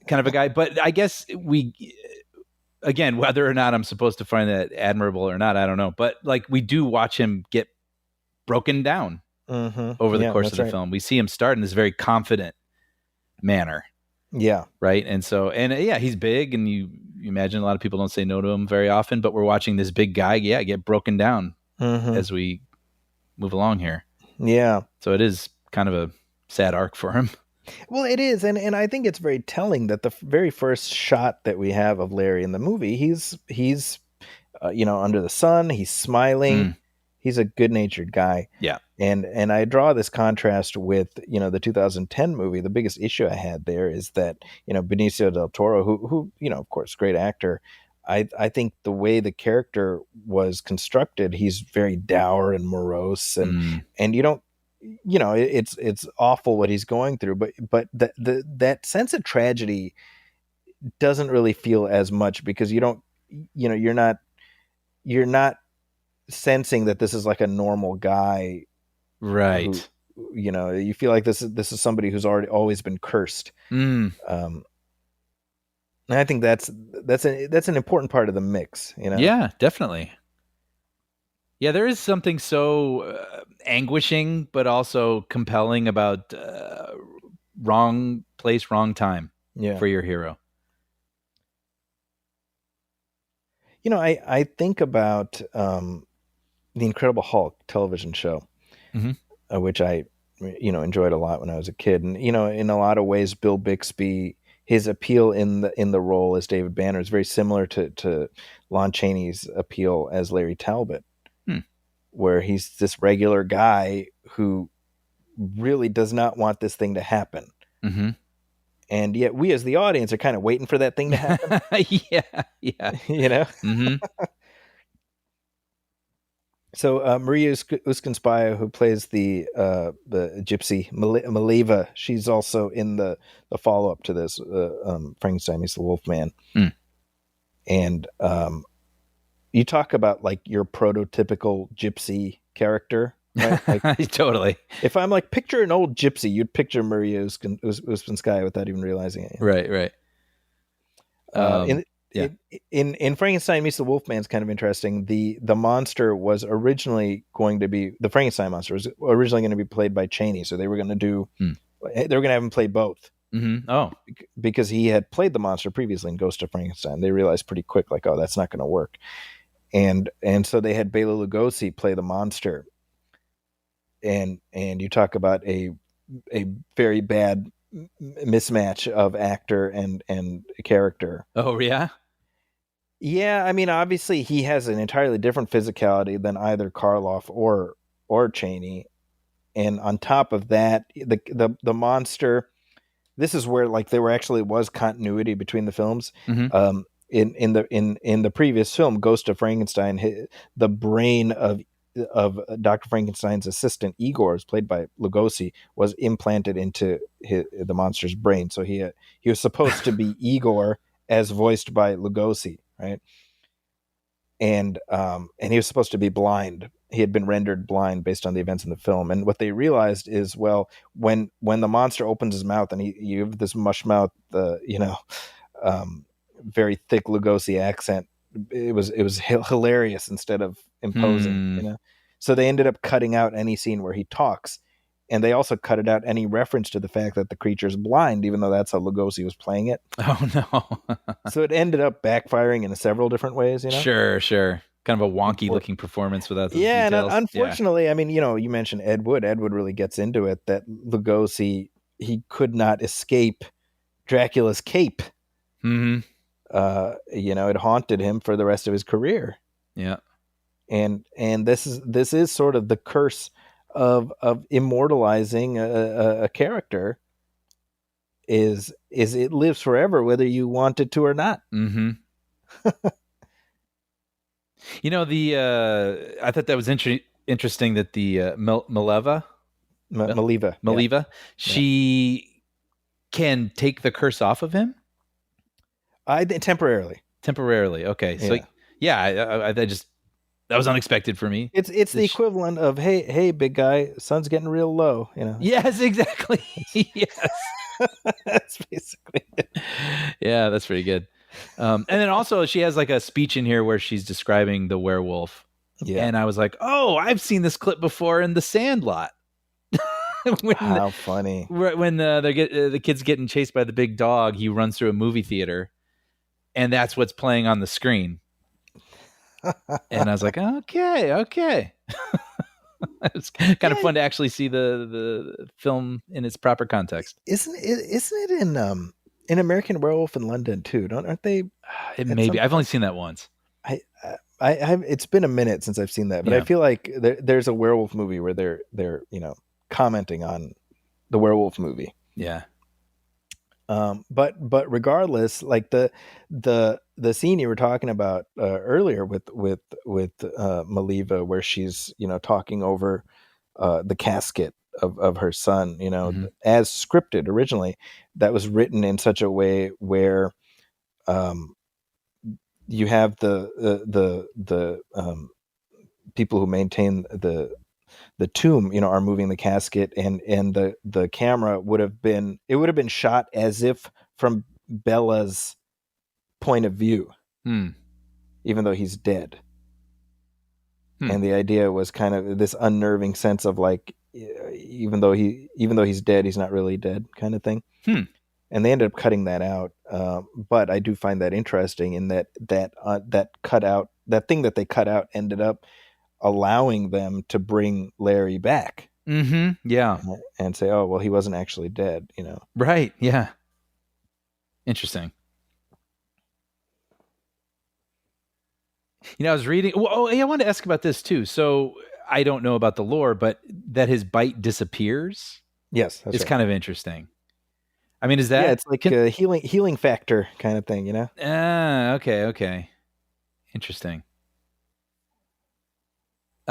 kind of a guy. But I guess again, whether or not I'm supposed to find that admirable or not, I don't know. But like, we do watch him get broken down over the course of the film. We see him start in this very confident manner. Yeah. Right. And so, he's big, and you imagine a lot of people don't say no to him very often, but we're watching this big guy, get broken down as we move along here. Yeah. So it is kind of a sad arc for him. Well, it is, and I think it's very telling that the very first shot that we have of Larry in the movie, he's under the sun, he's smiling, he's a good-natured guy. Yeah. And I draw this contrast with the 2010 movie. The biggest issue I had there is that Benicio del Toro, who of course, great actor. I think the way the character was constructed, he's very dour and morose, and you don't. It's awful what he's going through, but that sense of tragedy doesn't really feel as much, because you're not sensing that this is like a normal guy, right? You feel like this is somebody who's always been cursed. And I think that's an important part of the mix. Yeah, definitely. Yeah, there is something so anguishing, but also compelling about wrong place, wrong time for your hero. I think about the Incredible Hulk television show, which I enjoyed a lot when I was a kid, and in a lot of ways, Bill Bixby, his appeal in the role as David Banner is very similar to Lon Chaney's appeal as Larry Talbot. Where he's this regular guy who really does not want this thing to happen. And yet we as the audience are kind of waiting for that thing to happen. Yeah. So Maria Uskinskaya, who plays the gypsy Maleva, she's also in the follow up to this Frankenstein meets the Wolfman. Mm. And you talk about like your prototypical gypsy character, right? Like Totally. if I'm like picture an old gypsy, you'd picture Maria Uskinskaya without even realizing it. Right. Yeah. In Frankenstein meets the Wolfman's kind of interesting. The monster was originally going to be the Frankenstein monster was originally going to be played by Chaney, so they were going to do they were going to have him play both. Mm-hmm. Oh, because he had played the monster previously in Ghost of Frankenstein. They realized pretty quick, like, oh, that's not going to work, and so they had Bela Lugosi play the monster, and you talk about a very bad mismatch of actor and character. Oh yeah. Yeah, I mean, obviously he has an entirely different physicality than either Karloff or Chaney, and on top of that, the monster. This is where like there was continuity between the films. Mm-hmm. In the previous film, Ghost of Frankenstein, the brain of Dr. Frankenstein's assistant Igor, played by Lugosi, was implanted into the monster's brain. So he was supposed to be Igor as voiced by Lugosi, right? And he was supposed to be blind. He had been rendered blind based on the events in the film. And what they realized is, well, when the monster opens his mouth and you have this mush mouth, very thick Lugosi accent, it was hilarious instead of imposing, So they ended up cutting out any scene where he talks, and they also cut out any reference to the fact that the creature's blind, even though that's how Lugosi was playing it. Oh no! So it ended up backfiring in several different ways. Sure. Kind of a wonky looking performance without the details. And unfortunately, I mean, you mentioned Ed Wood. Ed Wood really gets into it that Lugosi, he could not escape Dracula's cape. Mm-hmm. It haunted him for the rest of his career. Yeah. And this is sort of the curse of immortalizing a character. Is it lives forever whether you want it to or not. Mm-hmm. I thought that was interesting that the Maleva, she can take the curse off of him. Temporarily. Okay, so I just that was unexpected for me. It's the equivalent of hey big guy, sun's getting real low. Yes, exactly. Yes, that's basically it. Yeah, that's pretty good. And then also she has like a speech in here where she's describing the werewolf. Yeah. And I was like, oh, I've seen this clip before in The Sandlot. How funny. When the kid's getting chased by the big dog, he runs through a movie theater, and that's what's playing on the screen. And I was like, okay. It's kind of fun to actually see the film in its proper context. Isn't it in American Werewolf in London too? Aren't they? It maybe. I've only seen that once. I it's been a minute since I've seen that, but I feel like there's a werewolf movie where they're commenting on the werewolf movie. Yeah. But regardless, like the scene you were talking about earlier with Maleva, where she's talking over the casket of her son, as scripted originally, that was written in such a way where you have the people who maintain the tomb, are moving the casket, and the camera would have been shot as if from Bella's point of view, even though he's dead. And the idea was kind of this unnerving sense of like, even though he's dead, he's not really dead, kind of thing. And they ended up cutting that out. But I do find that interesting in that cutout, that thing that they cut out, ended up allowing them to bring Larry back. Mm-hmm. Yeah. And say, oh, well, he wasn't actually dead, Right. Yeah. Interesting. I was reading. I wanted to ask about this too. So I don't know about the lore, but that his bite disappears. Yes. It's kind of interesting. I mean, is that? Yeah, it's like a healing factor kind of thing, Okay. Interesting.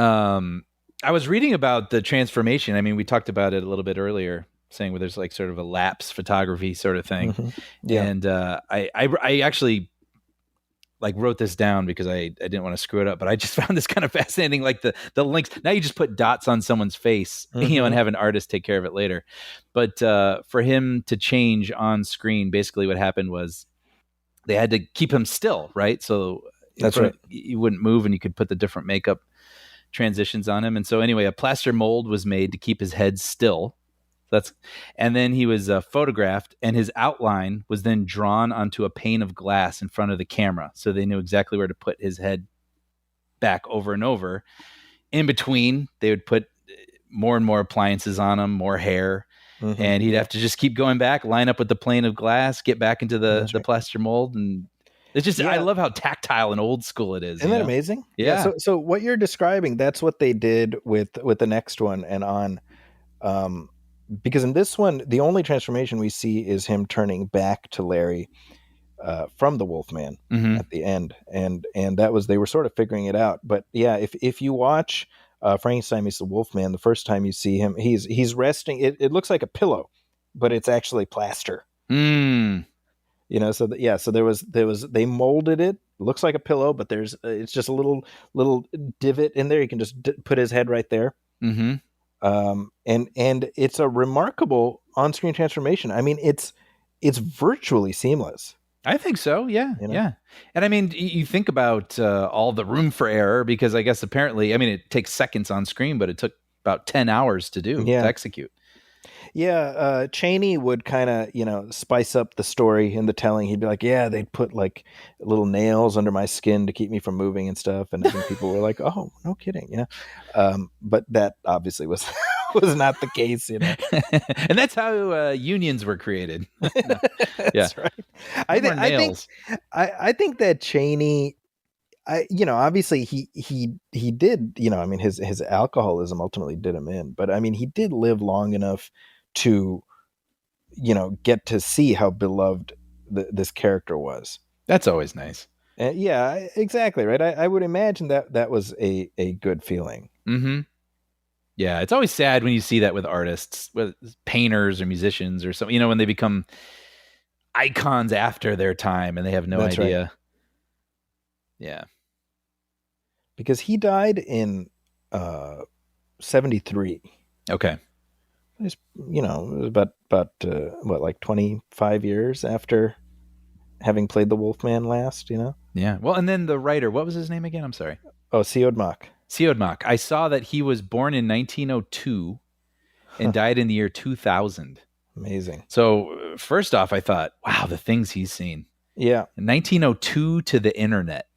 I was reading about the transformation. I mean, we talked about it a little bit earlier, saying where there's like sort of a lapse photography sort of thing. Yeah. And I actually like wrote this down because I didn't want to screw it up, but I just found this kind of fascinating. Like the links. Now you just put dots on someone's face, and have an artist take care of it later. But for him to change on screen, basically what happened was they had to keep him still, right? So That's right. You wouldn't move, and you could put the different makeup transitions on him. And so anyway, a plaster mold was made to keep his head still. And then he was photographed, and his outline was then drawn onto a pane of glass in front of the camera. So they knew exactly where to put his head back over and over. In between, they would put more and more appliances on him, more hair. And he'd have to just keep going back, line up with the plane of glass, get back into the plaster mold. And it's just, I love how tactile and old school it is. Isn't that amazing? Yeah. So what you're describing, that's what they did with the next one and on. Because in this one, the only transformation we see is him turning back to Larry from the Wolfman at the end, and that was, they were sort of figuring it out. But yeah, if you watch Frankenstein meets the Wolfman, the first time you see him, he's resting. It looks like a pillow, but it's actually plaster. So there was they molded it. Looks like a pillow, but it's just a little divot in there. You can just put his head right there. And it's a remarkable on-screen transformation. I mean, it's virtually seamless. I think so. Yeah. Yeah. And I mean, you think about all the room for error, because I guess apparently, I mean, it takes seconds on screen, but it took about 10 hours to execute. Yeah. Chaney would kind of, spice up the story in the telling. He'd be like, yeah, they'd put like little nails under my skin to keep me from moving and stuff. And I think people were like, oh, no kidding. But that obviously was not the case, And that's how unions were created. That's right. I think that Chaney, obviously he did, I mean, his alcoholism ultimately did him in, but I mean, he did live long enough to, get to see how beloved this character was. That's always nice. Yeah, exactly. Right. I would imagine that was a good feeling. Yeah. It's always sad when you see that with artists, with painters or musicians or something, when they become icons after their time and they have no idea. Right. Yeah. Because he died in 73. Okay. It was about like 25 years after having played the Wolfman last, Yeah. Well, and then the writer, what was his name again? I'm sorry. Oh, Siodmak. I saw that he was born in 1902 and died in the year 2000. Amazing. So first off, I thought, wow, the things he's seen. Yeah. 1902 to the internet.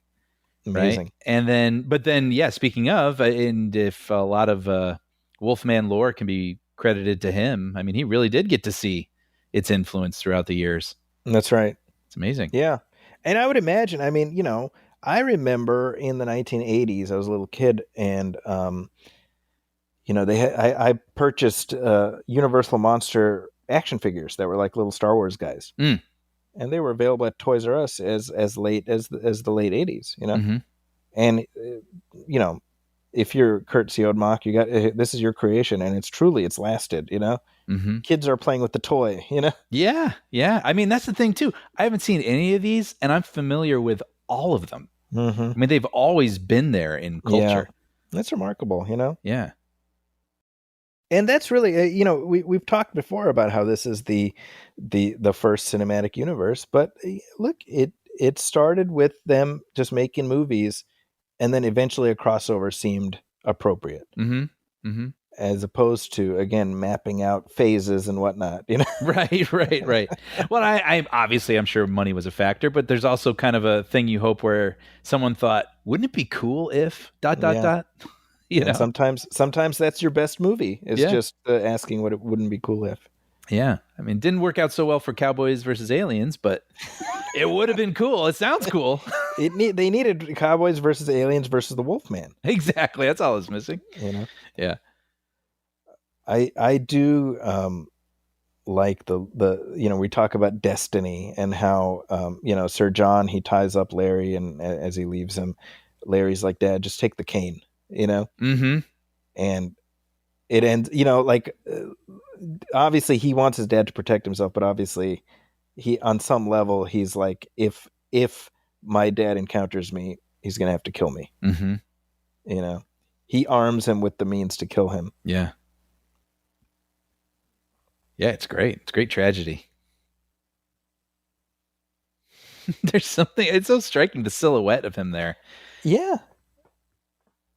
Amazing. Right? But then, speaking of, and if a lot of Wolfman lore can be credited to him, I mean, he really did get to see its influence throughout the years. That's right. It's amazing. Yeah. And I would imagine, I mean, I remember in the 1980s, I was a little kid, and, I purchased Universal Monster action figures that were like little Star Wars guys. And they were available at Toys R Us as late as the late 80s, And if you're Kurt Siodmak, you got this is your creation, and it's lasted, Kids are playing with the toy, Yeah. I mean, that's the thing too. I haven't seen any of these, and I'm familiar with all of them. I mean, they've always been there in culture. Yeah. That's remarkable, Yeah. And that's really, we've talked before about how this is the first cinematic universe, but look, it started with them just making movies, and then eventually a crossover seemed appropriate, as opposed to, again, mapping out phases and whatnot. Right. Well, I obviously, I'm sure money was a factor, but there's also kind of a thing you hope where someone thought, wouldn't it be cool if ... Sometimes that's your best movie, is just asking what it wouldn't be cool if. Yeah. I mean, didn't work out so well for Cowboys versus Aliens, but it would have been cool. It sounds cool. They needed Cowboys versus Aliens versus the Wolfman. Exactly. That's all it's missing. Yeah. I do like the we talk about destiny and how Sir John, he ties up Larry, and as he leaves him, Larry's like, Dad, just take the cane. Mm-hmm. And it ends, like obviously he wants his dad to protect himself, but obviously he, on some level, he's like, if my dad encounters me, he's gonna have to kill me. Mm-hmm. He arms him with the means to kill him. Yeah. Yeah, it's great. It's great tragedy. There's something, it's so striking, the silhouette of him there. Yeah.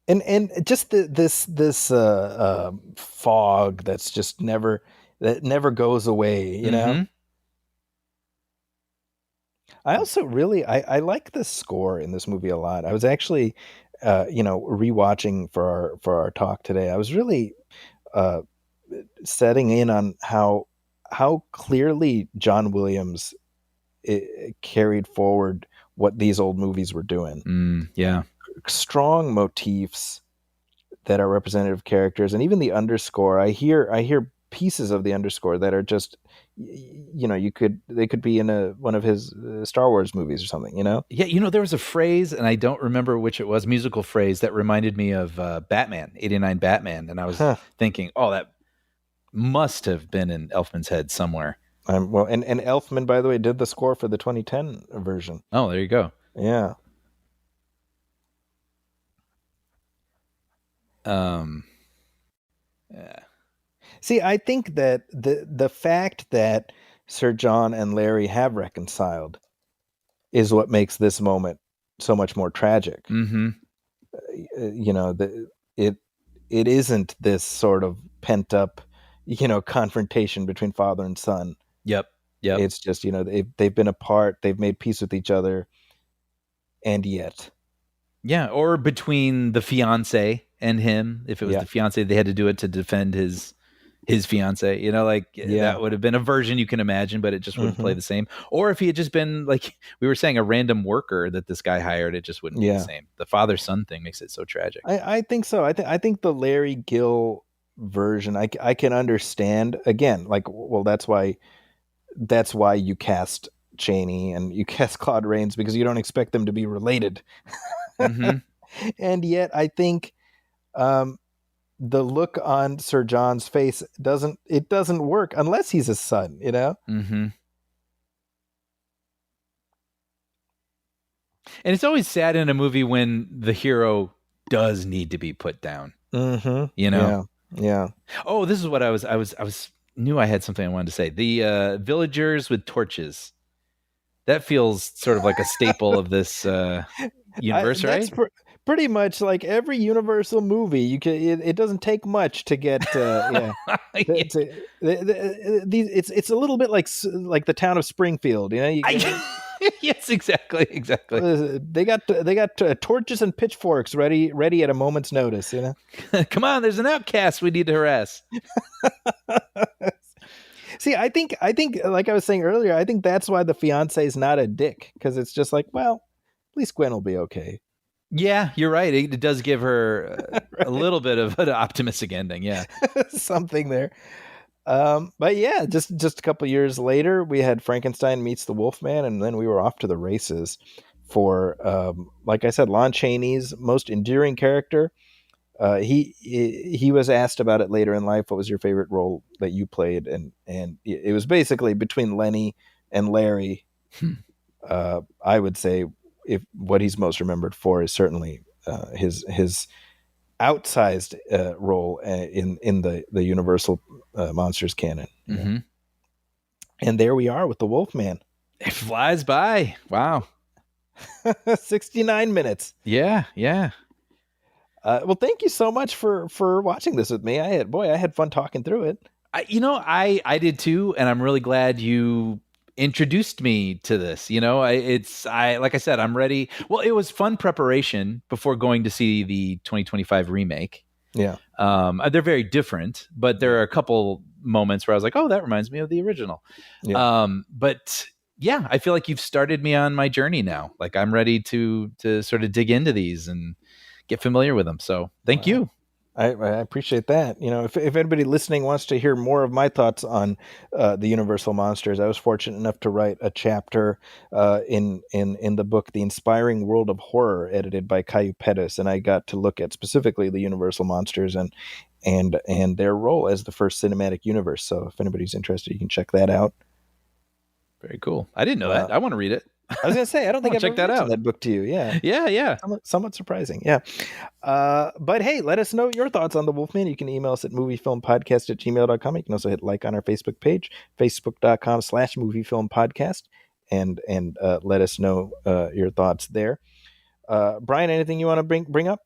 And just this fog that's just never goes away, Mm-hmm. I also really I like the score in this movie a lot. I was actually rewatching for our talk today. I was really uh setting in on how clearly John Williams carried forward what these old movies were doing. Yeah. Strong motifs that are representative characters, and even the underscore. I hear pieces of the underscore that are just, they could be in one of his Star Wars movies or something. Yeah, there was a phrase, and I don't remember which it was, musical phrase that reminded me of Batman, 89 Batman, and I was thinking, oh, that must have been in Elfman's head somewhere. Well, and Elfman, by the way, did the score for the 2010 version. Oh, there you go. Yeah. Yeah. See, I think that the fact that Sir John and Larry have reconciled is what makes this moment so much more tragic. Mm-hmm. It isn't this sort of pent up, confrontation between father and son. Yep. It's just, they've been apart, they've made peace with each other, and yet. Yeah, or between the fiance and him. If it was the fiance, they had to do it to defend his fiance. That would have been a version you can imagine, but it just wouldn't play the same. Or if he had just been, like we were saying, a random worker that this guy hired, it just wouldn't be the same. The father-son thing makes it so tragic. I think so. I think the Larry Gill version, I can understand. Again, like, well, that's why you cast Chaney and you cast Claude Rains, because you don't expect them to be related. Mm-hmm. And yet I think the look on Sir John's face doesn't work unless he's his son, Mm-hmm. And it's always sad in a movie when the hero does need to be put down. Mm-hmm. Yeah. Oh, this is what I was knew I had something I wanted to say. The villagers with torches. That feels sort of like a staple of this universe, right? Pretty much like every Universal movie. It doesn't take much to get it's a little bit like the town of Springfield, Yes, exactly. They got torches and pitchforks ready at a moment's notice, Come on, there's an outcast we need to harass. See, I think like I was saying earlier, I think that's why the fiance is not a dick, because it's just like, well, at least Gwen will be okay. Yeah, you're right. It does give her a little bit of an optimistic ending. Yeah, something there. But yeah, just a couple years later, we had Frankenstein meets the Wolfman, and then we were off to the races for, like I said, Lon Chaney's most endearing character. He was asked about it later in life. What was your favorite role that you played? And it was basically between Lenny and Larry. I would say if what he's most remembered for is certainly his outsized role in the Universal Monsters canon. Mm-hmm. And there we are with the Wolfman. It flies by. Wow. 69 minutes. Yeah. Well, thank you so much for watching this with me. I had fun talking through it. I did too, and I'm really glad you introduced me to this. Like I said, I'm ready. Well, it was fun preparation before going to see the 2025 remake. Yeah. They're very different, but there are a couple moments where I was like, oh, that reminds me of the original. Yeah. But yeah, I feel like you've started me on my journey now. Like I'm ready to sort of dig into these and get familiar with them. So thank you. I appreciate that. If anybody listening wants to hear more of my thoughts on the Universal monsters, I was fortunate enough to write a chapter in the book "The Inspiring World of Horror," edited by Caillou Pettis, and I got to look at specifically the Universal monsters and their role as the first cinematic universe. So if anybody's interested, you can check that out. Very cool. I didn't know that. I want to read it. I was going to say, I don't think I've check ever that mentioned out. that book to you. Yeah. Yeah. Somewhat surprising. Yeah. But hey, let us know your thoughts on The Wolfman. You can email us at moviefilmpodcast@gmail.com. You can also hit like on our Facebook page, facebook.com/moviefilmpodcast, and let us know your thoughts there. Brian, anything you want to bring up?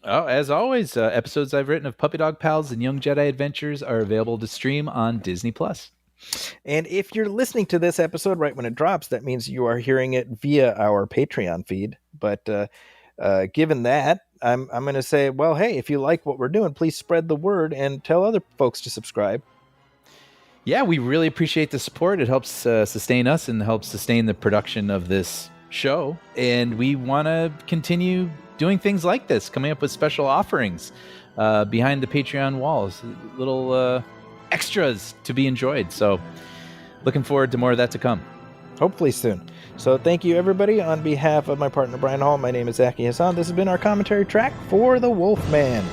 Oh, as always, episodes I've written of Puppy Dog Pals and Young Jedi Adventures are available to stream on Disney+. And if you're listening to this episode right when it drops, that means you are hearing it via our Patreon feed. But given that, I'm going to say, well, hey, if you like what we're doing, please spread the word and tell other folks to subscribe. Yeah, we really appreciate the support. It helps sustain us and helps sustain the production of this show. And we want to continue doing things like this, coming up with special offerings behind the Patreon walls, little extras to be enjoyed. So looking forward to more of that to come. Hopefully soon. So thank you, everybody. On behalf of my partner, Brian Hall, my name is Zaki Hassan. This has been our commentary track for The Wolfman.